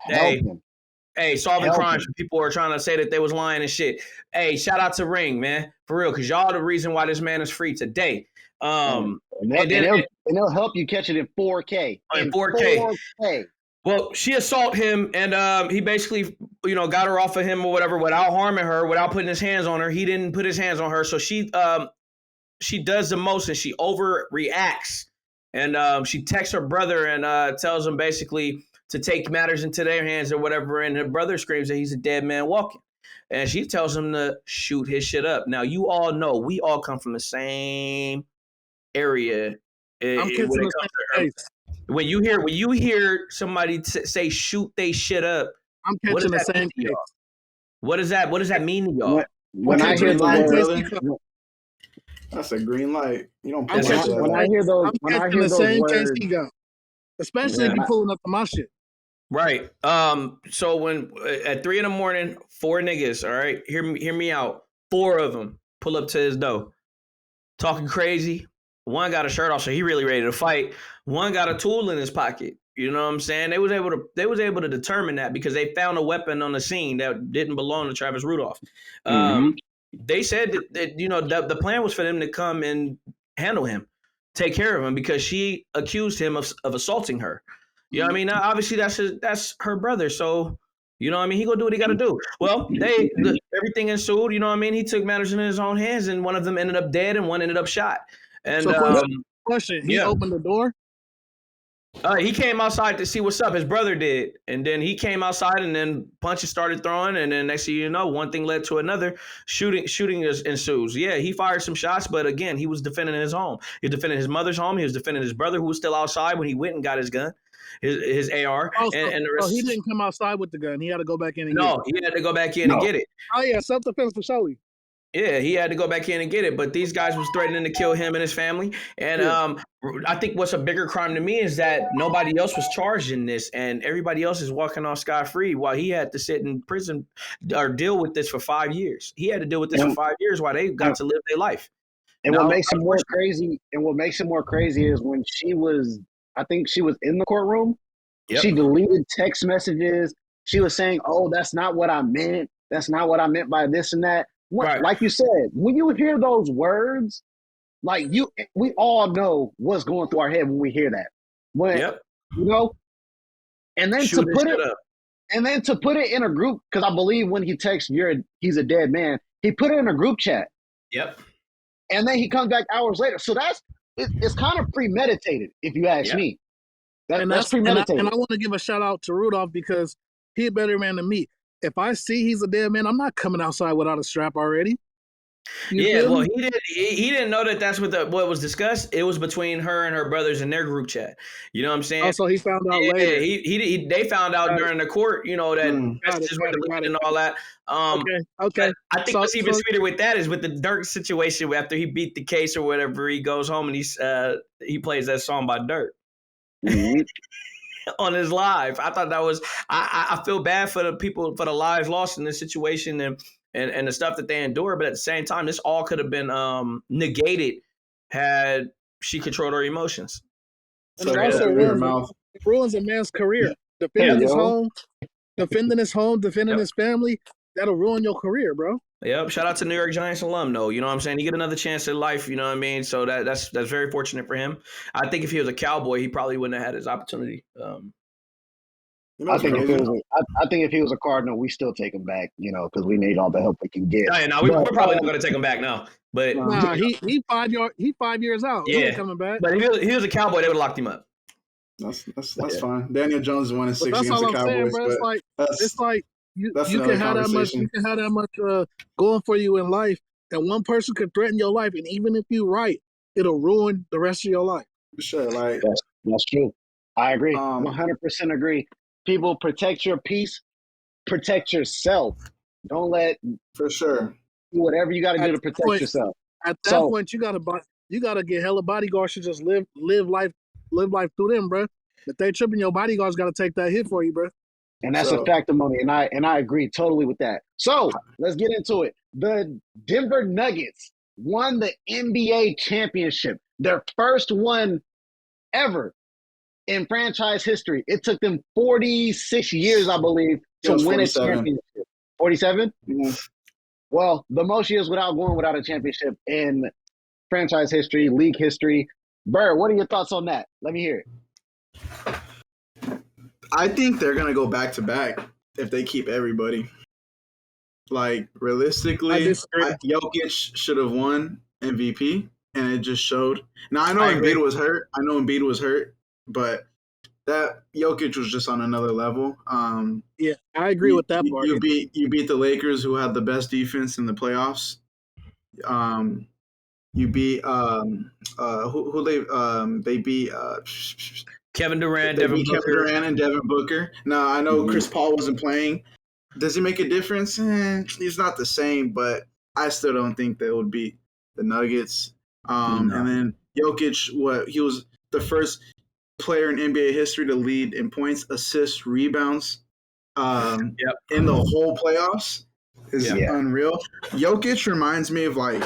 Hey, solving crimes for people who are trying to say that they was lying and shit. Hey, shout out to Ring, man, for real, because y'all the reason why this man is free today. And they'll help you catch it in 4K. In 4K. Well, she assaulted him, and he basically, you know, got her off of him or whatever without harming her, without putting his hands on her. He didn't put his hands on her, so she does the most, and she overreacts. And she texts her brother and tells him basically, to take matters into their hands or whatever. And her brother screams that he's a dead man walking. And she tells him to shoot his shit up. Now, you all know, we all come from the same area. I'm catching the same case. When you hear somebody say shoot they shit up, I'm catching the same case. What does that mean to y'all? When I hear the word, that's a green light. You don't. When I hear those, the same case he got, especially if you're pulling up to my shit. Right. So when at 3 a.m, 4 niggas, all right, hear me out. 4 of them pull up to his door, talking crazy. One got a shirt off, so he really ready to fight. One got a tool in his pocket. You know what I'm saying? They was able to determine that because they found a weapon on the scene that didn't belong to Travis Rudolph. They said that the plan was for them to come and handle him, take care of him, because she accused him of assaulting her. You know what I mean? Now, obviously, that's her brother, so you know what I mean? He gonna do what he gotta do. Well, everything ensued. You know what I mean? He took matters in his own hands, and one of them ended up dead, and one ended up shot. And so question: he opened the door. He came outside to see what's up. His brother did, and then he came outside, and then punches started throwing, and then next thing you know, one thing led to another. Shooting ensues. Yeah, he fired some shots, but again, he was defending his home. He was defending his mother's home. He was defending his brother, who was still outside when he went and got his gun, his AR. Oh, and the rest. He didn't come outside with the gun. He had to go back in and get it. He had to go back in and get it. Oh yeah, self-defense for Shelly. Yeah, he had to go back in and get it, but these guys was threatening to kill him and his family. And I think what's a bigger crime to me is that nobody else was charged in this, and everybody else is walking off scot-free while he had to sit in prison or deal with this for 5 years. He had to deal with this for 5 years while they got to live their life. And what makes it more crazy is when I think she was in the courtroom. Yep. She deleted text messages. She was saying, "Oh, that's not what I meant. That's not what I meant by this and that." Right. Like you said, when you hear those words, we all know what's going through our head when we hear that. And then to put it in a group, because I believe when he texts he's a dead man, he put it in a group chat. Yep. And then he comes back hours later. So it's kind of premeditated, if you ask me. That's premeditated. And I want to give a shout out to Rudolph because he's a better man than me. If I see he's a dead man, I'm not coming outside without a strap already. He didn't know that that's what was discussed. It was between her and her brothers in their group chat. You know what I'm saying? Also, he found out later. They found out during the court. You know that messages were deleted and all that. Okay. I think what's even sweeter with that is with the Dirk situation. After he beat the case or whatever, he goes home and he plays that song by Dirk. Mm-hmm. On his live. I thought that was I feel bad for the people, for the lives lost in this situation and the stuff that they endure, but at the same time, this all could have been negated had she controlled her emotions. And it also ruins a man's career. Defending his home, defending his family, that'll ruin your career, bro. Yep. Shout out to New York Giants alum, though. You know what I'm saying? You get another chance in life, you know what I mean? So that's very fortunate for him. I think if he was a Cowboy, he probably wouldn't have had his opportunity. I think if he was a Cardinal, we still take him back, because we need all the help we can get. We're probably not going to take him back now. But he 5 years out. Yeah, he coming back. But if he was a Cowboy, they would have locked him up. That's fine. Daniel Jones won 6 against the Cowboys. Saying, it's like you can have that much going for you in life, and one person could threaten your life, and even if you're right, it'll ruin the rest of your life. For sure, that's true. I agree. 100% agree. People, protect your peace, protect yourself. Don't let do whatever you got to do to protect yourself. At that point, you gotta get hella bodyguards to just live life through them, bro. If they tripping, your bodyguards got to take that hit for you, bro. And that's a fact of money, and I agree totally with that. So let's get into it. The Denver Nuggets won the NBA championship, their first one ever in franchise history. It took them 46 years, I believe, to win a championship. 47? Mm-hmm. Well, the most years going without a championship in franchise history, league history. Bird, what are your thoughts on that? Let me hear it. I think they're going to go back to back if they keep everybody. Realistically, Jokic should have won MVP, and it just showed. Now, I know Embiid was hurt. But that Jokic was just on another level. Yeah, I agree with that part. You beat the Lakers, who had the best defense in the playoffs. You beat they beat Kevin Durant, they Devin beat Kevin Booker. Durant and Devin Booker. Now I know Chris Paul wasn't playing. Does he make a difference? He's not the same, but I still don't think that would beat the Nuggets. And then Jokic, he was the first player in NBA history to lead in points, assists, rebounds in the whole playoffs is unreal. Jokic reminds me of like,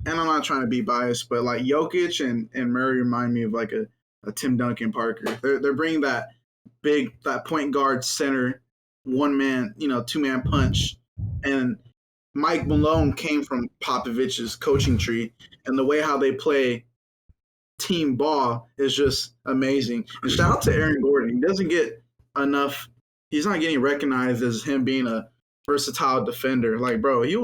and I'm not trying to be biased, but like Jokic and Murray remind me of like a Tim Duncan Parker. They're bringing that point guard center, one man, two man punch. And Mike Malone came from Popovich's coaching tree, and the way how they play team ball is just amazing. And shout out to Aaron Gordon. He doesn't get enough. He's not getting recognized as him being a versatile defender. Like, bro, who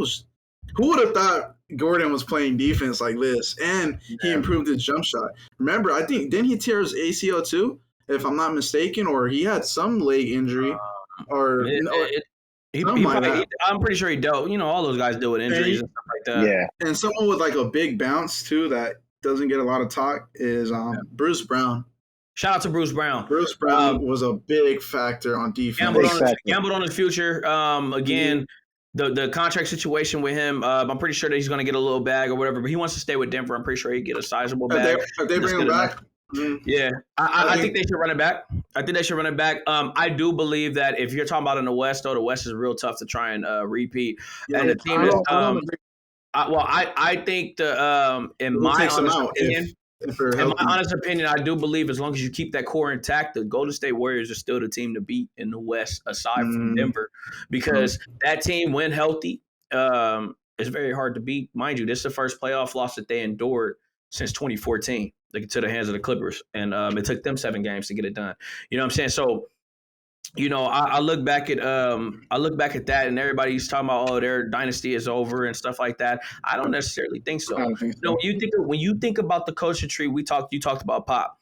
would have thought Gordon was playing defense like this? And he improved his jump shot. Remember, I think, didn't he tear his ACL too, if I'm not mistaken, or he had some leg injury I'm pretty sure he dealt. All those guys deal with injuries and stuff like that. Yeah. And someone with like a big bounce too that doesn't get a lot of talk is Bruce Brown. Shout out to Bruce Brown. Bruce Brown was a big factor on defense. Gambled on his future. Again, the contract situation with him, I'm pretty sure that he's going to get a little bag or whatever, but he wants to stay with Denver. I'm pretty sure he'd get a sizable bag. If they bring him back. Yeah, I think they should run it back. I do believe that if you're talking about in the West, though, the West is real tough to try and repeat. And the team is I think in my honest opinion, I do believe as long as you keep that core intact, the Golden State Warriors are still the team to beat in the West, aside from Denver, because that team, when healthy, is very hard to beat. Mind you, this is the first playoff loss that they endured since 2014, like to the hands of the Clippers, and it took them 7 games to get it done. You know what I'm saying? So, I look back at that, and everybody's talking about, their dynasty is over and stuff like that. I don't necessarily think so. When you think about the coaching tree, you talked about Pop.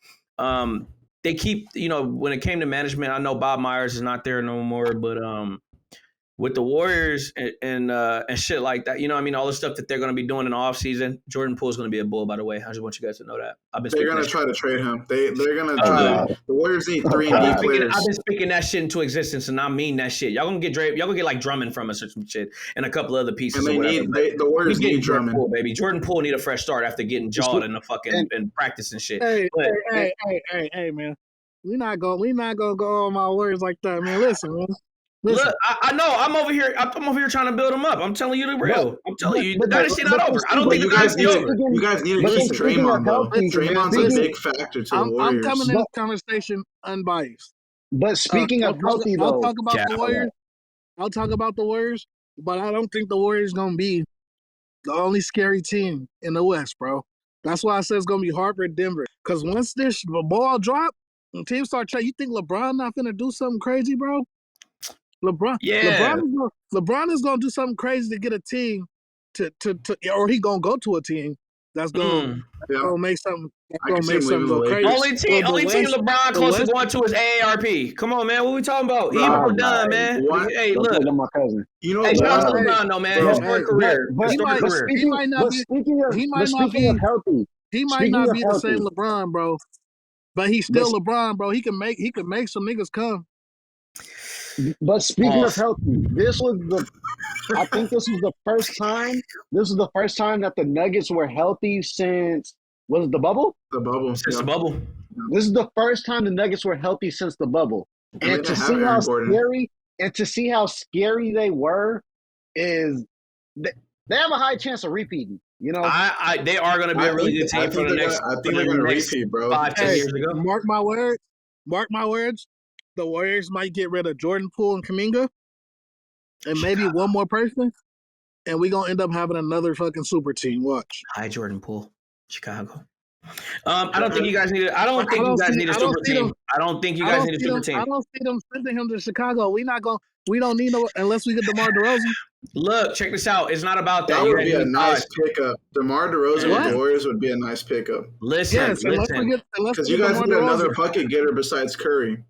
They keep, when it came to management, I know Bob Myers is not there no more, but with the Warriors and shit like that, all the stuff that they're going to be doing in the offseason. Jordan Poole is going to be a Bull, by the way. I just want you guys to know that. They're going to try to trade him. They're going to try. The Warriors need 3-and-D players. I've been speaking that shit into existence, and I mean that shit. Y'all going to get y'all going to get like Drummond from us or some shit, and a couple other pieces. And the Warriors need Drummond, Poole, baby. Jordan Poole need a fresh start after getting jawed in the fucking and practice and shit. Hey, man. We're not gonna go on my words like that, man. Listen, man. Look, I know I'm over here trying to build them up. I'm telling you the real. I'm telling you, the dynasty not over. I don't think you guys need to keep Draymond, though. Draymond's a big factor to the Warriors. I'm coming in this conversation unbiased. But speaking of healthy, though, I'll talk about the Warriors. I'll talk about the Warriors, but I don't think the Warriors gonna be the only scary team in the West, bro. That's why I said it's gonna be Harper, Denver. Because once this ball drop and teams start trading, you think LeBron not finna do something crazy, bro? LeBron is gonna do something crazy to get a team to or he gonna go to a team that's gonna make something go crazy. Only team LeBron close to going to is AARP. Come on, man. What we talking about? We're done, man. Hey, look. Hey, shout out to LeBron, though, man. Historic career. He might not be the same LeBron, bro. But he's still LeBron, bro. He can make some niggas come. But speaking of healthy, I think this was the first time. This is the first time that the Nuggets were healthy since, was it the bubble? The bubble. Since the bubble. This is the first time the Nuggets were healthy since the bubble. And to see how scary they were is they have a high chance of repeating. They are going to be a really good team for the next. I think they're going to repeat, bro. 5-10 years ago. Mark my words. The Warriors might get rid of Jordan Poole and Kuminga, and maybe one more person, and we're gonna end up having another fucking super team. Watch. Hi, Jordan Poole, Chicago. I don't think you guys need a super team. I don't think you guys need a super team. I don't see them sending him to Chicago. We don't need no unless we get DeMar DeRozan. Look, check this out. It's not about that. That You would guys be a need nice size. pickup. DeMar DeRozan with the What? Warriors would be a nice pickup. Listen, Yes, and let's listen. Because you guys DeMar need another DeRozan. bucket getter besides Curry.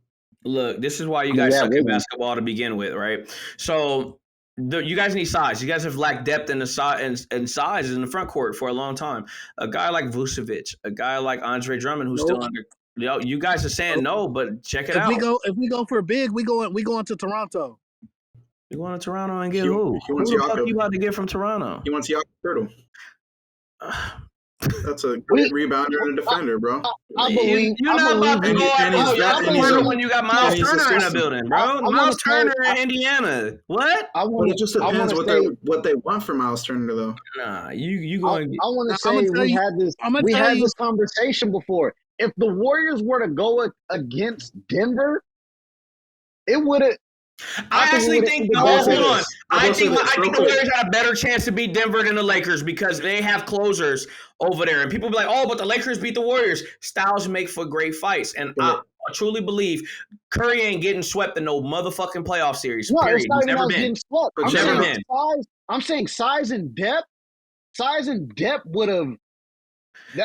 Look, this is why you I mean, guys yeah, suck at Wiggins. basketball to begin with, right? So you guys need size. You guys have lacked depth in the size and size in the front court for a long time. A guy like Vucevic, a guy like Andre Drummond, who's still under. You guys are saying no, but check it out. If we go for big, we going to Toronto. You going to Toronto and get He who? Who wants the fuck Jakob. you about to get from Toronto? He wants Jakob Turtle. That's a great rebounder and a defender, bro. I believe. You're not about to and go he- and he's out vet- of and he's Toronto a- when you got Miles and he's a Turner in the system. building, bro. I Miles wanna say- Turner in Indiana. What? I But want it just I depends wanna what they want from Miles Turner, though. Nah, you I going? want to I'ma say tell you- we had this conversation before. If the Warriors were to go against Denver, it would have. I actually think. No, I'll say hold on. this. I I'll say think this real the quick. Warriors had a better chance to beat Denver than the Lakers because they have closers over there, and people be like, "Oh, but the Lakers beat the Warriors." Styles make for great fights, and I truly believe Curry ain't getting swept in no motherfucking playoff series. No, Period. it's not He's even never about been. getting swept. But I'm never saying been. size. I'm saying size and depth. Size and depth would have.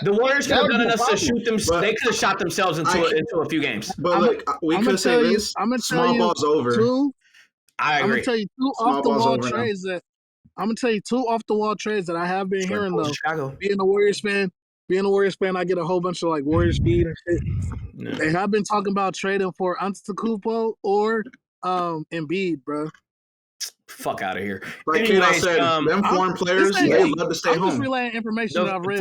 The Warriors could have done enough to shoot them. But they could have shot themselves into a few games. But look, we I'ma could say tell you- this: I'ma tell small you ball's over. I I'm agree. gonna tell you two Small off the ball's wall over now. trades that I'm gonna tell you two off the wall trades that I have been hearing though. Chicago. Being a Warriors fan, I get a whole bunch of like Warriors speed and shit. Yeah. They have been talking about trading for Antetokounmpo or Embiid, bro. Fuck out of here. Like Kato Anyways, said, them foreign players, Hey, they love to stay I'm just home. relaying information that I've read.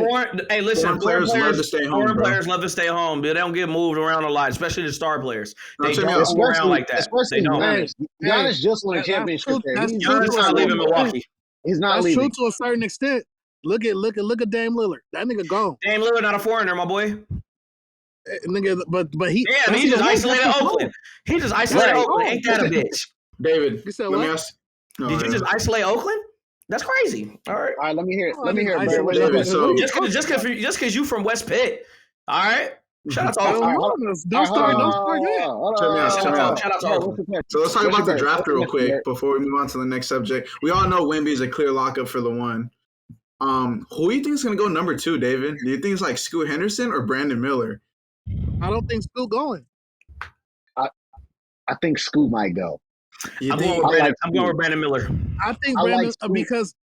Hey, listen, Foreign players love to stay home, Foreign bro. players love to stay home, but they don't get moved around a lot, especially the star players. Now, They check me don't out. move around like that. They Especially don't. Giannis just won a That's championship true- there. that's He's true Giannis to not a leaving certain Milwaukee. He's not That's leaving. true to a certain extent. Look at Dame Lillard. That nigga gone. Dame Lillard not a foreigner, my boy. Nigga, but he. Yeah, that's he just even worse. isolated That's Oakland. He just isolated Right. Oakland. Ain't that a bitch? David, You said let me what? ask. No, Did you just isolate Oakland? That's crazy. All right. All right, let me hear it. Oh, Let me hear it, I Barry. said What what you David, got? so- Just cause you from West Pitt. All right. Shout out to Don't Oakland. start that. Shout out to Oakland. So let's talk What's about the your draft bet? real What's your quick bet? before we move on to the next subject. We all know Wemby's a clear lockup for the one. Who do you think is going to go number 2, David? Do you think it's like Scoot Henderson or Brandon Miller? I don't think still going. I think Scoot might go. You I'm think? going with Brandon Miller. I think I like Brandon Scoot.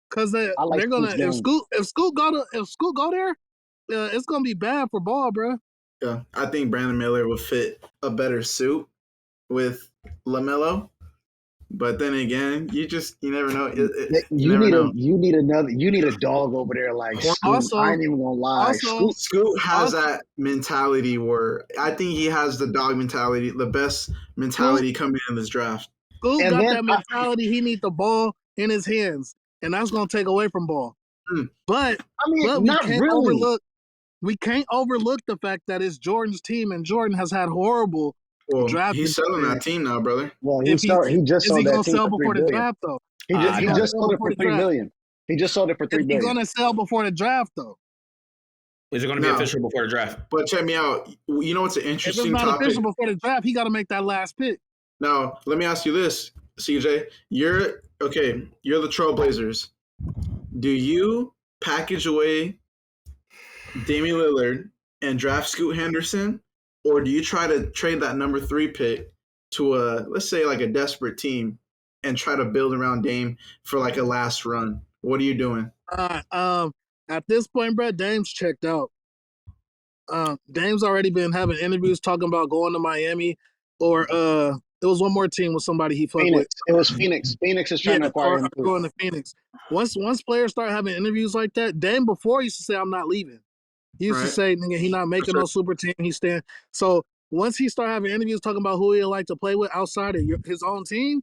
because they're I like gonna Scoot's game. if Scoot go there, it's gonna be bad for ball, bro. Yeah, I think Brandon Miller will fit a better suit with LaMelo. But then again, you never know. You need a dog over there like Scoot. Also- I ain't even gonna lie. also- Scoot has that mentality where I think he has the dog mentality, the best mentality coming in this draft. Scoot And got then that mentality. He need the ball in his hands, and that's gonna take away from ball. Mm. But I mean, we not can't really. overlook the fact that it's Jordan's team, and Jordan has had horrible. Well, Draft he's selling pick. that team now, brother. Well, If he he- just Is sold he that gonna team sell for before $3 the billion. draft though? He I know. just sold it for Before the $3 draft. billion. He just sold it for $3 Is he billion. gonna sell before the draft though? Is it going to be No. official before the draft? But check me out. You know what's an If it's interesting not topic? official before the draft, he got to make that last pick. Now, let me ask you this, CJ. You're the Trailblazers. Do you package away Damian Lillard and draft Scoot Henderson, or do you try to trade that number 3 pick to let's say like a desperate team and try to build around Dame for like a last run? What are you doing? At this point, bro, Dame's checked out. Dame's already been having interviews talking about going to Miami, or there was one more team with somebody he fucked with. Phoenix. It was Phoenix. Phoenix is trying to acquire him too. going to Phoenix. Once players start having interviews like that, Dame before used to say, "I'm not leaving." He used to Right. say, "Nigga, he not making no super team. He's staying." So once he start having interviews talking about who he'd like to play with outside of his own team,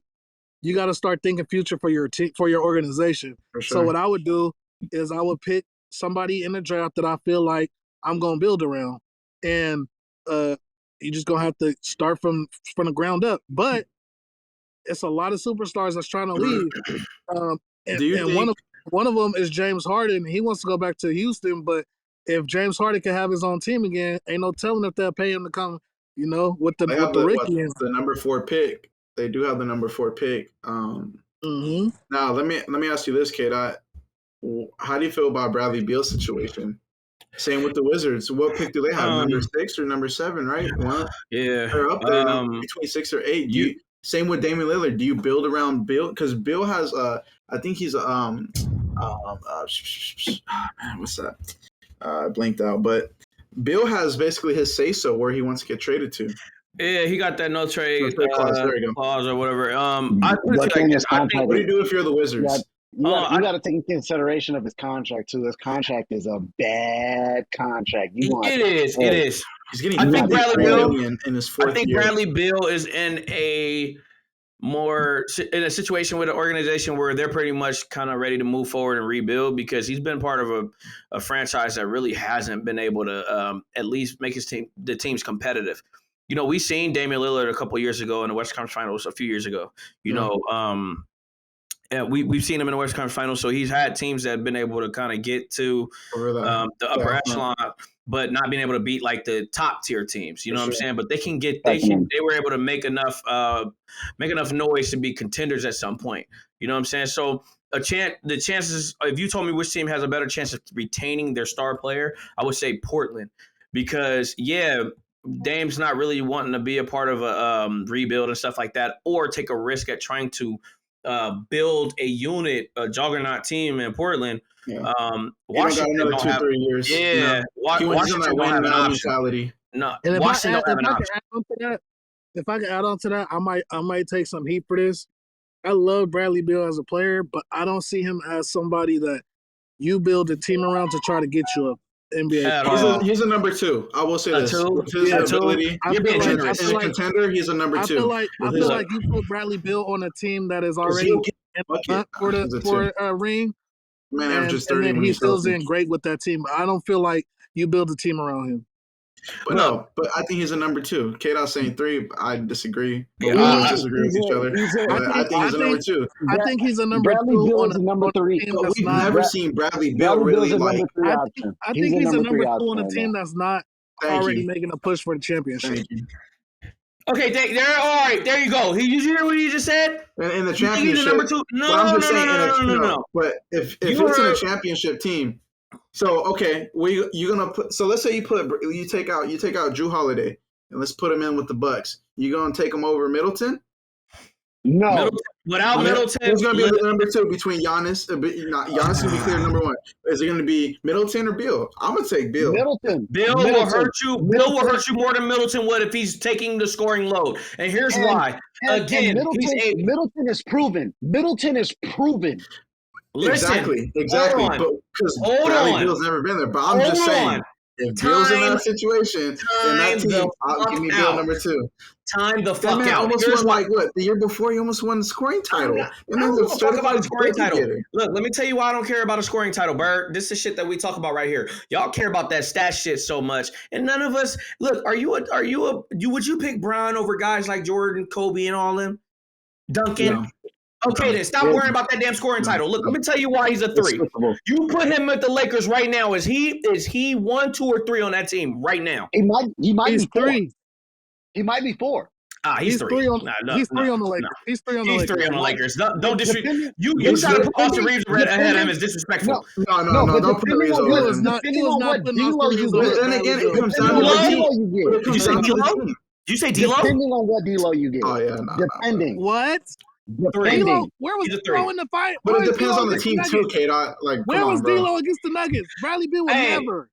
you got to start thinking future for your team, for your organization. For sure. So what I would do is I would pick somebody in the draft that I feel like I'm gonna build around, and you just gonna have to start from the ground up. But it's a lot of superstars that's trying to leave. And Do you think- one of them is James Harden. He wants to go back to Houston, but if James Harden can have his own team again, ain't no telling if they'll pay him to come. You know, with the They have Ricky and the number 4 pick. They do have the number 4 pick. Mm-hmm. Now let me ask you this, Kate. How do you feel about Bradley Beal's situation? Same with the Wizards. What pick do they have? Number 6 or number 7, right? Yeah. They're up there between 6 or 8. Same with Damian Lillard. Do you build around Bill? Because Bill has I think he's man, what's that? Blanked out. But Bill has basically his say so where he wants to get traded to. Yeah, he got that no trade clause. There you go. clause or whatever. I put it to you like this. I think, what do you do if you're the Wizards? You got to take into consideration of his contract too. His contract is a bad contract. It is. He's getting. I think Bradley Beal in his 4th year. I think Bradley Beal is in a situation with an organization where they're pretty much kind of ready to move forward and rebuild, because he's been part of a franchise that really hasn't been able to at least make the teams competitive. You know, we seen Damian Lillard a couple of years ago in the Western Conference Finals a few years ago. You know, and we've seen him in the Western Conference Finals, so he's had teams that have been able to kind of get to the upper echelon, but not being able to beat like the top tier teams. You know what I'm saying? But they were able to make enough noise to be contenders at some point. You know what I'm saying? So the chances, if you told me which team has a better chance of retaining their star player, I would say Portland, because Dame's not really wanting to be a part of a rebuild and stuff like that, or take a risk at trying to build a unit, a juggernaut team in Portland. Yeah. Washington don't got another 2-3 years. Yeah, Washington don't have an option. No, And Washington don't have an option. If I could add on to that, I might take some heat for this. I love Bradley Beal as a player, but I don't see him as somebody that you build a team around to try to get you a NBA. He's a number 2. I will say this. With his ability, as a contender, he's a number 2. I feel like you put Bradley Beal on a team that is already for a ring. Man, averages 30 and he fills in great with that team. I don't feel like you build a team around him. But I think he's a number 2. K-Dot's saying 3. I disagree. Yeah, we disagree with each other. I think he's a number 2. I think he's a number Bradley 2 Beal on is a number 3. We've never seen Bradley Beal really like. I think he's a number 2 on a team that's not already making a push for the championship. Okay, all right, there you go. Did you hear what he just said? In the championship, number 2? No. But if it's in a championship team, so okay, you're gonna put. So let's say you take out Drew Holiday, and let's put him in with the Bucks. You gonna take him over Middleton? No. Without Middleton, who's going to be the number 2 between Giannis? Giannis will be clear number 1. Is it going to be Middleton or Bill? I'm going to take Bill. Middleton. Bill will hurt you. Bill will hurt you more than Middleton would if he's taking the scoring load. And here's why. Again, Middleton is proven. Exactly. Because Bradley Bill's never been there. But I'm just saying, if Bill's in that situation, in that team, give me Bill number 2. Time the fuck out. Almost won the year before he almost won the scoring title. I don't give a fuck about the scoring title. Look, let me tell you why I don't care about a scoring title, Bird. This is shit that we talk about right here. Y'all care about that stat shit so much, and none of us. Look, would you pick Bron over guys like Jordan, Kobe, and all them? Duncan. No. Okay, then stop worrying about that damn scoring title. Look, let me tell you why he's a 3. You put him at the Lakers right now. Is he 1, 2, or 3 on that team right now? He might be 3. He might be 4. He's 3. He's 3 on the Lakers. He's 3 on the Lakers. Don't disrespect. You try to put Austin Reeves ahead of him is disrespectful. No. Don't put Reeves over him. Then again, it comes down to what you get. You say D-Lo? Depending on what D-Lo you get. Oh yeah. Depending. What? D-Lo, where was D-Lo in the fight? But it depends on the team too, K-Dot. Like, where was D-Lo against the Nuggets? Bradley Beal was never.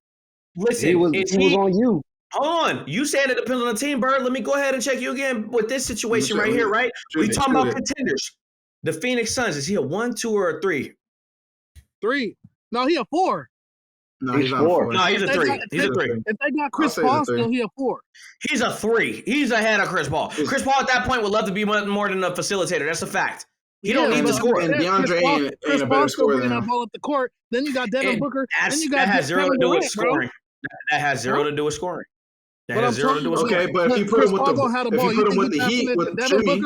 Listen, he was on you. Hold on. You said it depends on the team, Bird. Let me go ahead and check you again with this situation right here, right? We talking about contenders. The Phoenix Suns, is he a 1, 2, or a 3? 3. No, he a 4. No, he's not 4. No, he's a 3. He's a 3. If they got Chris Paul, still he a 4. He's a 3. He's ahead of Chris Paul. Chris Paul at that point would love to be more than a facilitator. That's a fact. He don't need to score. And DeAndre ain't a better scorer than him. That ball up the court. Then you got Devin Booker. That has zero to do with scoring. That has zero to do with scoring. Okay, but if you put him with the Heat, with Jimmy,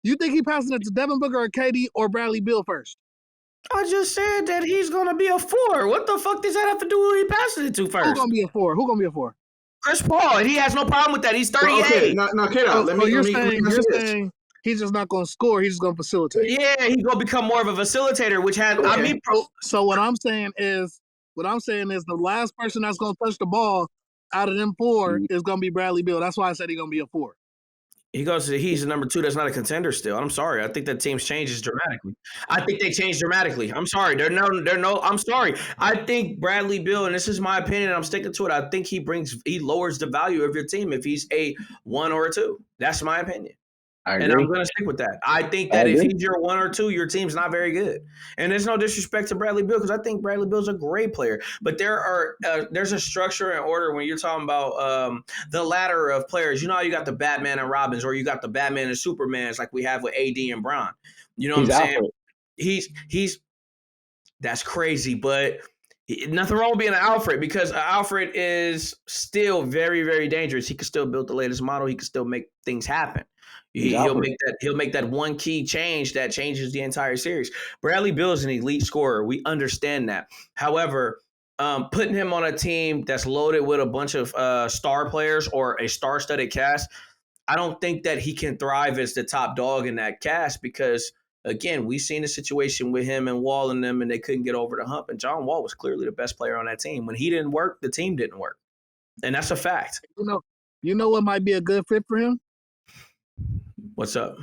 you think he passing it to Devin Booker or KD or Bradley Beal first? I just said that he's gonna be a 4. What the fuck does that have to do with who he passing it to first? Who's gonna be a 4? Chris Paul, and he has no problem with that. He's 38. Okay, now K-Dot, let me He's just not going to score. He's just going to facilitate. Yeah, he's gonna become more of a facilitator, which had So what I'm saying is the last person that's going to touch the ball out of them four is going to be Bradley Beal. That's why I said he's going to be a 4. he's a number 2 that's not a contender still. I'm sorry. I think that team's changes dramatically. I think they changed dramatically. I'm sorry. I'm sorry. I think Bradley Beal, and this is my opinion, I'm sticking to it. I think he lowers the value of your team if he's a 1 or a 2. That's my opinion. And I'm going to stick with that. I think that if he's your 1 or 2, your team's not very good. And there's no disrespect to Bradley Beal because I think Bradley Beal's a great player. But there's a structure and order when you're talking about the ladder of players. You know how you got the Batman and Robins, or you got the Batman and Supermans like we have with AD and Bron. You know what I'm saying? He's that's crazy, but nothing wrong with being an Alfred because Alfred is still very, very dangerous. He can still build the latest model. He can still make things happen. He'll make that one key change that changes the entire series. Bradley Beal is an elite scorer. We understand that. However, putting him on a team that's loaded with a bunch of star players or a star-studded cast, I don't think that he can thrive as the top dog in that cast because, again, we've seen a situation with him and Wall and them, and they couldn't get over the hump. And John Wall was clearly the best player on that team. When he didn't work, the team didn't work. And that's a fact. You know what might be a good fit for him? What's up?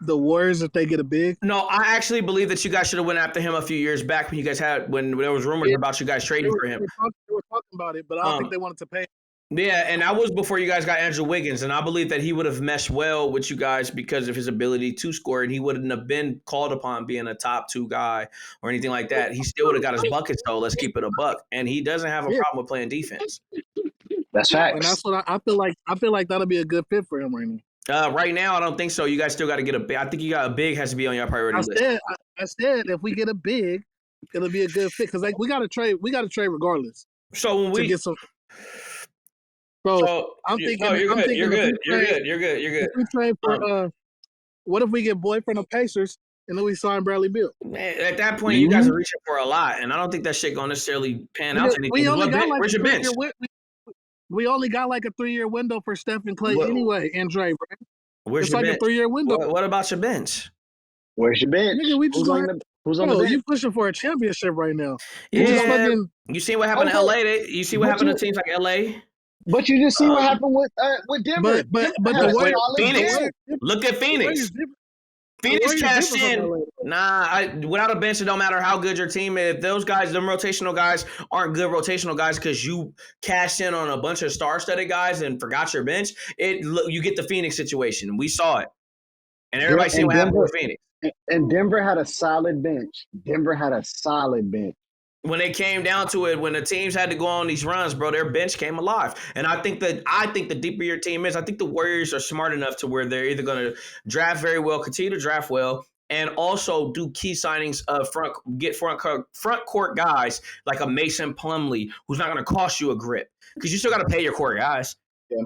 The Warriors, if they get a big. No, I actually believe that you guys should have went after him a few years back when there was rumors about you guys trading for him. They were talking about it, but I don't think they wanted to pay. Yeah, and that was before you guys got Andrew Wiggins, and I believe that he would have meshed well with you guys because of his ability to score, and he wouldn't have been called upon being a top 2 guy or anything like that. He still would have got his buckets, though. Let's keep it a buck. And he doesn't have a problem with playing defense. That's facts. And that's what I feel like. I feel like that'll be a good fit for him right now. Right now, I don't think so. You guys still got to get a big. I think you got a big has to be on your priority list. I said if we get a big, it'll be a good fit because we got to trade. We got to trade regardless. So when we get some. So I'm thinking. You're good. You're good. If we trade for what if we get boyfriend of Pacers and then we sign Bradley Beal? Man, at that point, you guys are reaching for a lot, and I don't think that shit gonna necessarily pan out to anything. Where's your bench? We only got like a 3-year window for Steph and Clay anyway, and Dre, right? Where's it's your like bench? a 3-year window. What about your bench? Where's your bench? Nigga, who's on the bench? You pushing for a championship right now. Yeah. You see what happened to LA? You see what happened to teams like LA? But you just see what happened with Denver. But the way Phoenix. Look at Phoenix. Phoenix cashed in. Without a bench, it don't matter how good your team is. If those guys, them rotational guys, aren't good rotational guys because you cashed in on a bunch of star-studded guys and forgot your bench, you get the Phoenix situation. We saw it. And everybody seen what happened with Phoenix. And Denver had a solid bench. When they came down to it, when the teams had to go on these runs, bro, their bench came alive. And I think the deeper your team is, I think the Warriors are smart enough to where they're either going to draft very well, continue to draft well, and also do key signings front court guys like a Mason Plumlee, who's not going to cost you a grip because you still got to pay your core guys.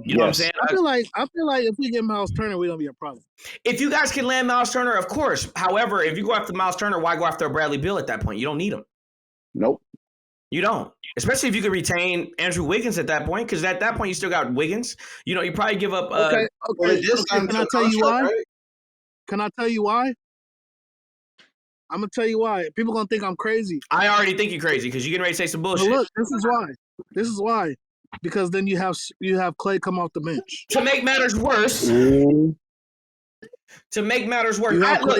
You know what I'm saying? I feel like if we get Miles Turner, we don't be a problem. If you guys can land Miles Turner, of course. However, if you go after Miles Turner, why go after Bradley Beal at that point? You don't need him. Nope. You don't. Especially if you could retain Andrew Wiggins at that point, because at that point you still got Wiggins. You know, you probably give up. Okay. Can I tell you why? Right? Can I tell you why? I'm gonna tell you why. People gonna think I'm crazy. I already think you're crazy because you're getting ready to say some bullshit. But look, this is why. Because then you have Clay come off the bench. To make matters worse. To make matters worse, I don't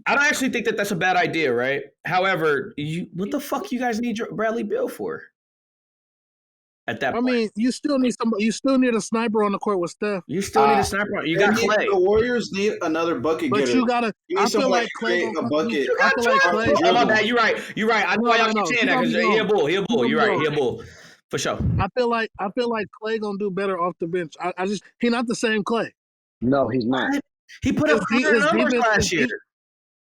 actually think that that's a bad idea, right? However, what the fuck you guys need Bradley Beal for? At that point, I mean, you still need somebody. You still need a sniper on the court with Steph. You still need a sniper. You got Clay. The Warriors need another bucket getter. But you gotta. I feel like Clay. A bucket. I feel like Clay. Oh my bad. You're right. I know why y'all keep saying that because he a bull. You're right. He a bull. For sure. I feel like Clay gonna do better off the bench. He's not the same Clay. No, he's not. He put up 100 numbers last year.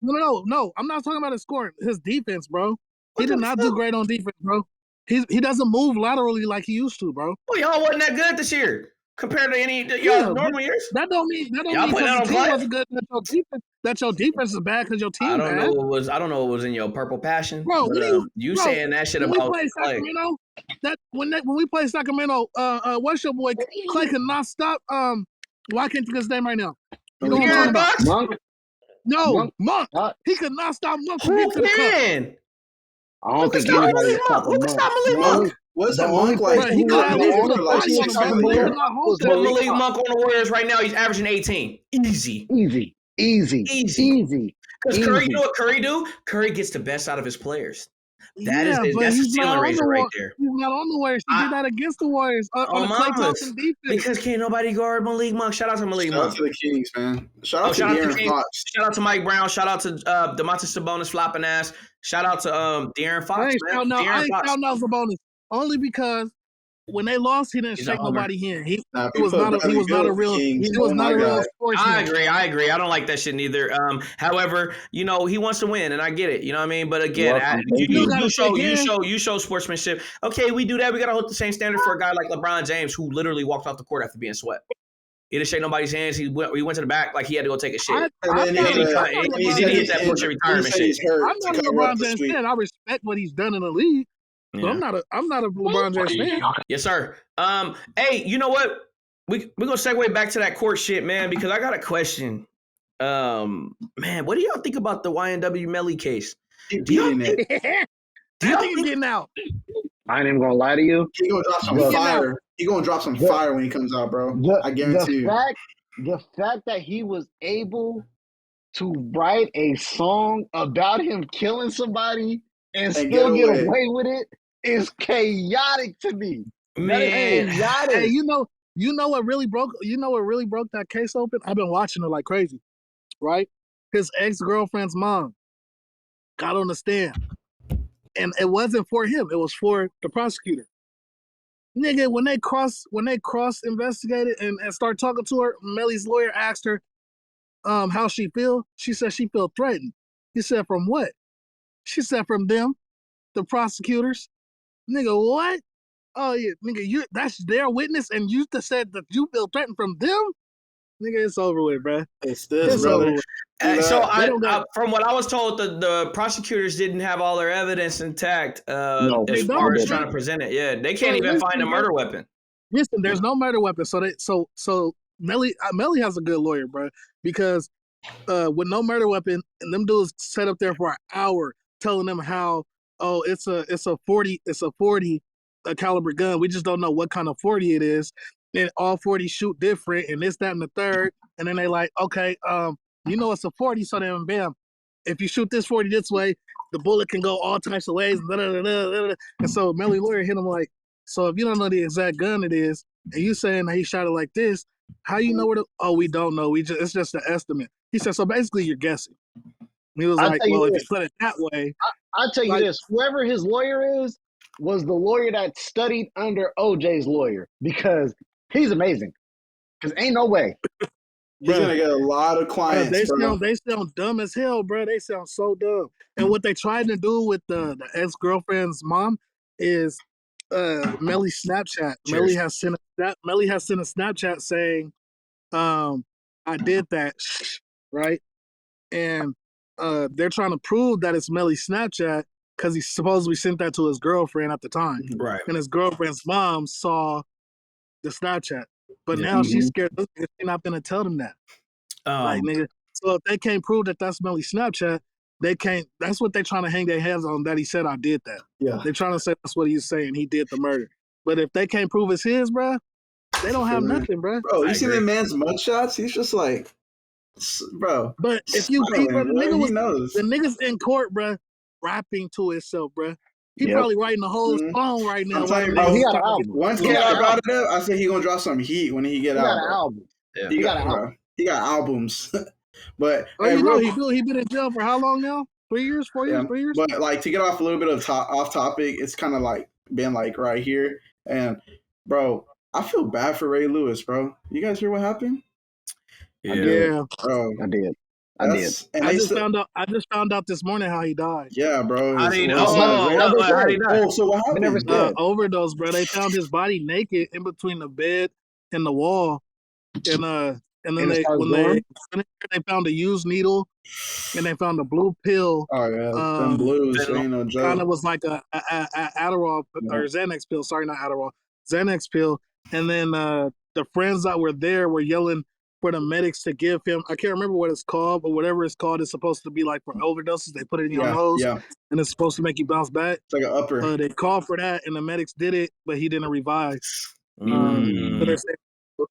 No. I'm not talking about his scoring. His defense, bro. He did not do great on defense, bro. He doesn't move laterally like he used to, bro. Well, y'all wasn't that good this year compared to any y'all normal years. That don't mean y'all put that on Clay. Wasn't good. That your defense is bad because your team. I don't know what was in your purple passion, bro. You saying that shit about Clay? Sacramento, when we play Sacramento, what's your boy Clay cannot stop. Why can't you get his name right now? You know what I'm talking about? Fox? Monk. No, Monk. Uh, He could not stop Monk from Who getting to the cup. can? I Who don't can think stop anybody Malik is Monk? stopping Who can Monk. stop Malik The Monk? only, Wasn't the only Monk like Bro, he could the at least only put a like body on him, 6 bro. 7 He years? could not hold was that. Put Malik Malik Monk. Monk on the Warriors right now. He's averaging 18. Easy. Easy, easy, Easy. easy, Because Curry, you easy. know what Curry do? Curry gets the best out of his players. Yeah, but That's a he's not ceiling on raiser the right Warriors. there. He's not on the Warriors. He did that against the Warriors on the Klay Mamas. Thompson defense. Because can't nobody guard Malik Monk. Shout out to Malik Shout out Monk. to the Kings, man. Shout out to Shout out to De'Aaron King. Fox. Shout out to Mike Brown. Shout out to DeMontis Sabonis flopping ass. Shout out to De'Aaron I Fox, ain't man. shouting out. I De'Aaron ain't Fox. shouting out Sabonis only because when they lost, he didn't He's a shake homer. nobody in. He He was not a. He Bradley was not Beal a with the real. Kings. He was Oh not my a real God. sportsman. I agree. I don't like that shit neither. However, you know, he wants to win, and I get it. You know what I mean? But again, Welcome. Thank you you. gotta you show sportsmanship. Okay, we do that. We gotta hold the same standard for a guy like LeBron James, who literally walked off the court after being swept. He didn't shake nobody's hands. He went to the back like he had to go take a shit. I'm And not then a he didn't hit that bullshit retirement shit. he's hurt I'm to not a cover up LeBron the James sweep. fan. I respect what he's done in the league. So Yeah. I'm not a LeBron James fan. Yes, sir. Hey, you know what? We're gonna segue back to that court shit, man, because I got a question. Man, what do y'all think about the YNW Melly case? Keep Do y'all beating it. That nigga getting out. I ain't even gonna lie to you. He gonna drop some The- fire. He gonna drop some fire when he comes out, bro. I guarantee you. The fact that he was able to write a song about him killing somebody and still get away with it is chaotic to me. That is chaotic. Hey, you know what really broke that case open? I've been watching it like crazy, right? His ex-girlfriend's mom got on the stand. And it wasn't for him, it was for the prosecutor. Nigga, when they cross investigated and start talking to her, Melly's lawyer asked her how she feel. She said she feel threatened. He said, from what? She said, from them, the prosecutors. Nigga, what? Oh yeah, nigga, that's their witness, and you just said that you feel threatened from them? Nigga, it's over with, bruh. It's this, It's brother. over with. So from what I was told, the prosecutors didn't have all their evidence intact No, as they far don't, as bro. trying to present it. Yeah, they can't even listen, find a bro. murder weapon. Listen, there's no murder weapon. So Melly has a good lawyer, bro, because with no murder weapon, and them dudes sat up there for an hour telling them how it's a 40 caliber gun. We just don't know what kind of 40 it is, and all 40 shoot different, and this, that, and the third. And then they like, okay, it's a 40, so then bam, if you shoot this 40 this way, the bullet can go all types of ways. And so Melly lawyer hit him like, so if you don't know the exact gun it is, and you saying that he shot it like this, how you know where we don't know. It's just an estimate. He said, so basically you're guessing. And he was like, well, if you put it that way. I'll tell you this, whoever his lawyer is was the lawyer that studied under OJ's lawyer, because he's amazing. Because ain't no way. He's gonna get a lot of clients, They sound dumb as hell, bro. They sound so dumb. And what they tried to do with the ex-girlfriend's mom is Melly's Snapchat. Melly has sent a Snapchat saying, I did that, right? And they're trying to prove that it's Melly's Snapchat because he supposedly sent that to his girlfriend at the time. Right. And his girlfriend's mom saw the Snapchat. But now she's scared. She's not going to tell them that. Like, nigga. So if they can't prove that that's Melly's Snapchat, they can't. That's what they're trying to hang their heads on, that he said, I did that. Yeah. They're trying to say that's what he's saying. He did the murder. But if they can't prove it's his, bro, they don't have nothing, bro. Bro, you see that man's mugshots? He's just like, bro. But if you see, bro, the knows. the nigga's in court, bro, rapping to himself, bro. He probably writing the whole song right now. He got an album. Once he brought it up, I said he gonna drop some heat when he get out. He got an album. Yeah. He got an album. He got albums. But he been in jail for how long now? 3 years, 4 years, 3 years? But like, to get off a little bit of off topic, it's kind of like been like right here. And bro, I feel bad for Ray Lewis, bro. You guys hear what happened? Yeah. Bro. I did. And I just found out this morning how he died. Yeah, bro. How did he die? Oh, so what happened? Overdose, bro. They found his body naked in between the bed and the wall. And then they found a used needle, and they found a blue pill. Oh yeah, them blues. Ain't no joke. Kind of was like a Adderall or Xanax pill. Sorry, not Adderall, Xanax pill. And then the friends that were there were yelling, for the medics to give him. I can't remember what it's called, but whatever it's called, it's supposed to be like for overdoses. They put it in your nose, and it's supposed to make you bounce back. It's like an upper. They called for that, and the medics did it, but he didn't revive. So they're saying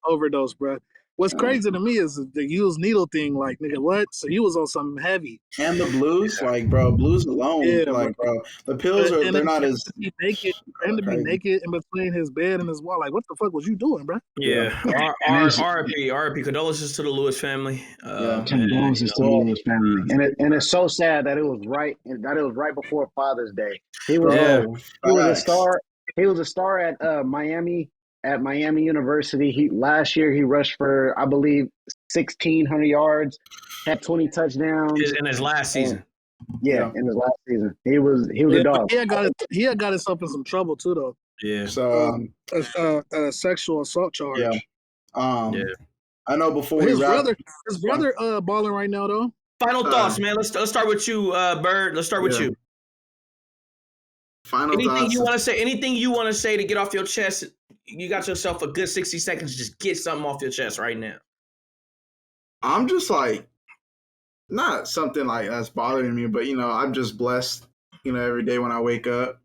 overdose, bro. What's crazy to me is the used needle thing. Like, nigga, what? So you was on something heavy. And the blues, like, bro, blues alone, like, bro, the pills are they're not as naked and to be naked in between his bed and his wall. Like, what the fuck was you doing, bro? Yeah. RIP. Condolences to the Lewis family. Condolences to the Lewis family. And it's so sad that it was right before Father's Day. He was a star. He was a star at Miami. At Miami University, last year he rushed for, I believe, 1,600 yards, had 20 touchdowns in his last season. In his last season, he was a dog. He had got himself in some trouble too, though. Yeah. So a sexual assault charge. Yeah. I know before his brother balling right now though. Final thoughts, man. Let's start with you, Bird. Let's start with you. Anything you want to say? Anything you want to say to get off your chest? You got yourself a good 60 seconds. Just get something off your chest right now. I'm just like, not something like that's bothering me, but I'm just blessed. Every day when I wake up,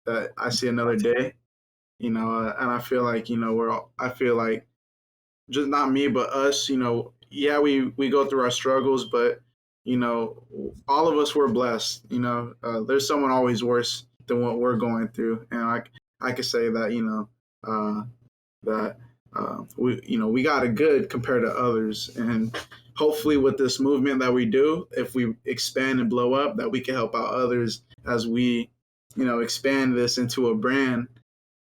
that I see another day. And I feel like I feel like just not me, but us. We go through our struggles, but all of us were blessed. There's someone always worse than what we're going through, and I could say that we got it good compared to others, and hopefully with this movement that we do, if we expand and blow up, that we can help out others as we expand this into a brand,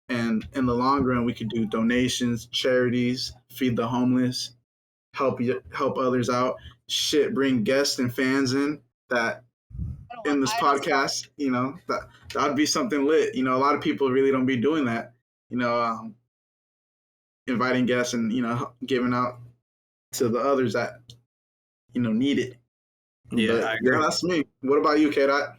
and in the long run we could do donations, charities, feed the homeless, help others out, bring guests and fans in that in this podcast, that'd be something lit. A lot of people really don't be doing that, inviting guests and, giving out to the others that, need it. Yeah, I agree. That's me. What about you, K-Dot?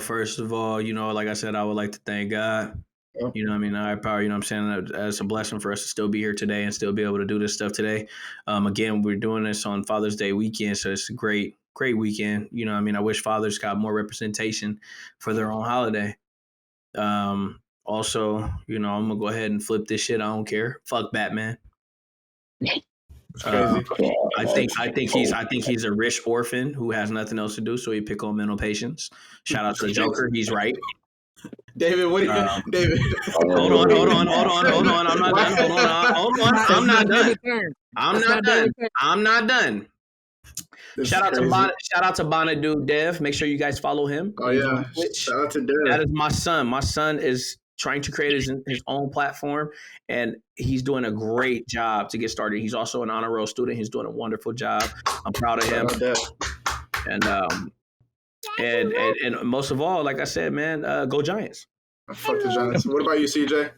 First of all, like I said, I would like to thank God. Higher power, I'm saying, it's a blessing for us to still be here today and still be able to do this stuff today. Again, we're doing this on Father's Day weekend, so it's a great weekend. I wish fathers got more representation for their own holiday. Also, I'm gonna go ahead and flip this shit. I don't care. Fuck Batman. I think he's a rich orphan who has nothing else to do, so he pick on mental patients. Shout out to the Joker. He's right. David, what do you David? Hold on. I'm not done. Hold on. I'm not done. Shout out to Bonadu Dev. Make sure you guys follow him. Oh yeah. Shout out to Dev. That is my son. My son is trying to create his own platform, and he's doing a great job to get started. He's also an honor roll student. He's doing a wonderful job. I'm proud of him. And most of all, like I said, man, go Giants. Fuck the Giants. What about you, CJ?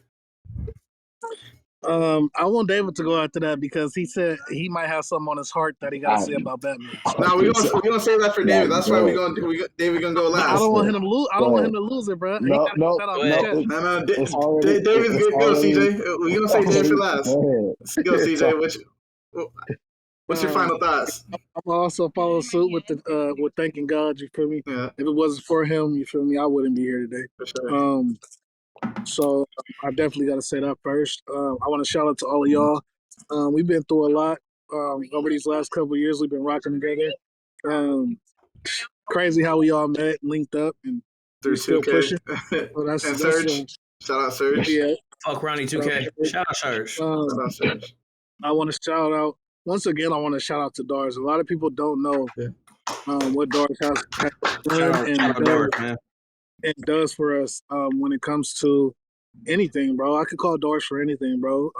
I want David to go after that because he said he might have something on his heart that he got to say about Batman. No, we're gonna save that for David. That's why David gonna go last. I don't want him to lose. I don't want him to lose it, bro. No. David's good. Go, CJ. We're gonna say David for last. Go, CJ. What's your final thoughts? I'm also follow suit with thanking God. You feel me? Yeah. If it wasn't for him, you feel me, I wouldn't be here today. For sure. So I definitely got to say that first. I want to shout out to all of y'all. We've been through a lot over these last couple of years. We've been rocking together. Crazy how we all met, linked up, and we're still pushing. So and Serge. Shout out Serge. Yeah. Fuck Ronnie 2K. Shout out Serge. I want to shout out. Once again, I want to shout out to Dars. A lot of people don't know what Dars has done and does for us when it comes to anything, bro. I could call Dars for anything, bro.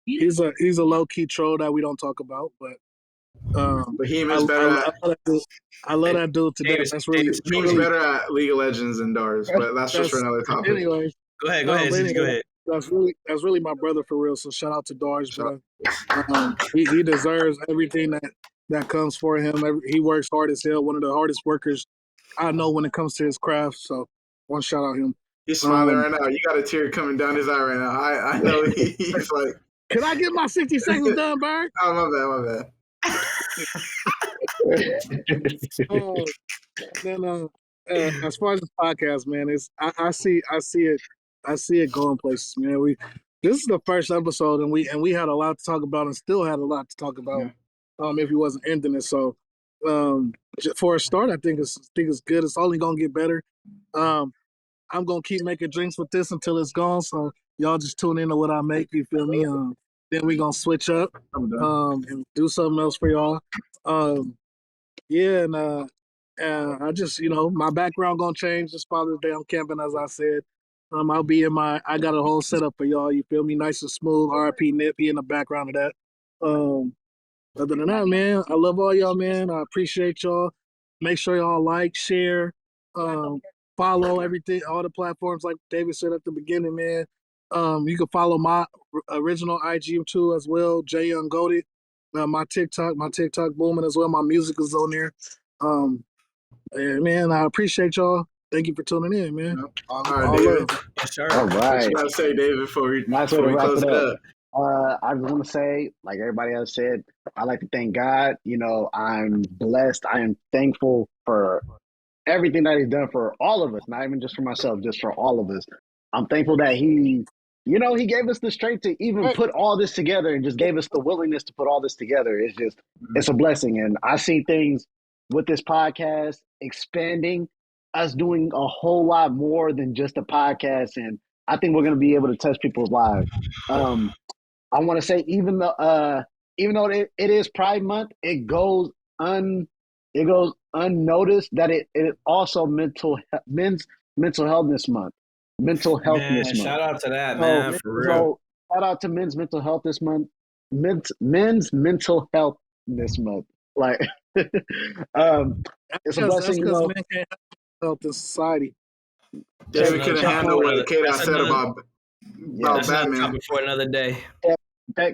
He's a low key troll that we don't talk about, but he is better. I love that dude today. That's really he's better at League of Legends than Dars, but that's just for another topic. Anyway, go ahead. Go ahead. That's really my brother for real. So shout out to Dars, bro. He deserves everything that comes for him. He works hard as hell. One of the hardest workers I know when it comes to his craft. So one shout out him. He's smiling right now. You got a tear coming down his eye right now. I know he's like. Can I get my 60 seconds done, Bird? Oh, my bad. Then as far as this podcast, man, I see it going places, man. This is the first episode, and we had a lot to talk about, and still had a lot to talk about. Yeah. If he wasn't ending it, so for a start, I think it's good. It's only gonna get better. I'm gonna keep making drinks with this until it's gone. So y'all just tune into what I make. You feel me? Then we gonna switch up and do something else for y'all. Yeah, and I just my background gonna change this Father's Day. I'm camping, as I said. I'll be I got a whole setup for y'all. You feel me? Nice and smooth. RP Nippy in the background of that. Other than that, man, I love all y'all, man. I appreciate y'all. Make sure y'all like, share, follow everything, all the platforms like David said at the beginning, man. You can follow my original IG too as well, J Young Goated. My TikTok booming as well. My music is on there. And man, I appreciate y'all. Thank you for tuning in, man. Yeah. All right, David. love. Yes, sir. All What right. you gotta say, David, before we Nice way to wrap close it it up. up? I just want to say, like everybody else said, I like to thank God. I'm blessed. I am thankful for everything that He's done for all of us, not even just for myself, just for all of us. I'm thankful that He gave us the strength to even put all this together and just gave us the willingness to put all this together. It's a blessing. And I see things with this podcast expanding, us doing a whole lot more than just a podcast. And I think we're going to be able to touch people's lives. I want to say, even though it is Pride Month, it goes unnoticed that it also men's mental healthness month. Mental healthness Man, month. shout out to that, So, man, for real. so shout out to men's mental health this month. Men's mental health this month. Like, it's a blessing. That's because men can't help in society. David couldn't handle what K-Dot said about That's another Batman. topic for another day.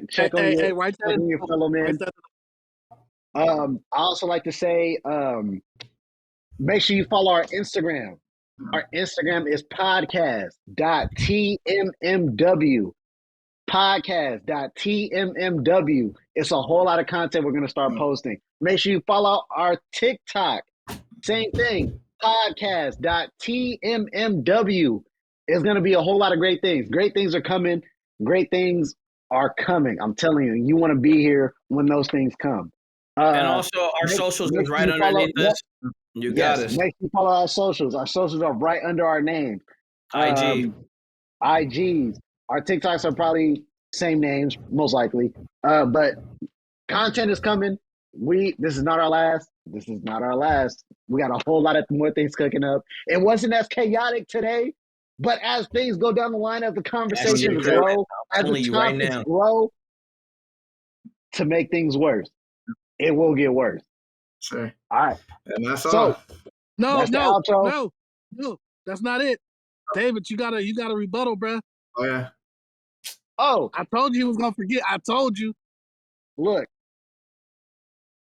Check on your fellow man. I also like to say, make sure you follow our Instagram. Our Instagram is podcast.tmmw. Podcast.tmmw. It's a whole lot of content we're going to start posting. Make sure you follow our TikTok. Same thing. Podcast.tmmw. It's going to be a whole lot of great things. Great things are coming. Great things are coming. I'm telling you, you want to be here when those things come. And also, our socials is right underneath us. You got us. Make sure you follow our socials. Our socials are right under our name. IG. IGs. Our TikToks are probably same names, most likely. But content is coming. This is not our last. This is not our last. We got a whole lot of more things cooking up. It wasn't as chaotic today, but as things go down the line, as the conversations grow, as the topics grow, to make things worse, it will get worse. Sure. All right. And that's all. No, that's not it. David, you got a rebuttal, bruh. Oh yeah. Oh, I told you he was gonna forget. I told you. Look,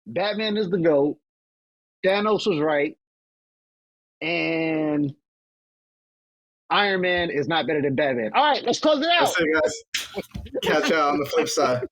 Batman is the GOAT. Thanos was right. And Iron Man is not better than Batman. All right, let's close it out. That's it, guys. Catch y'all on the flip side.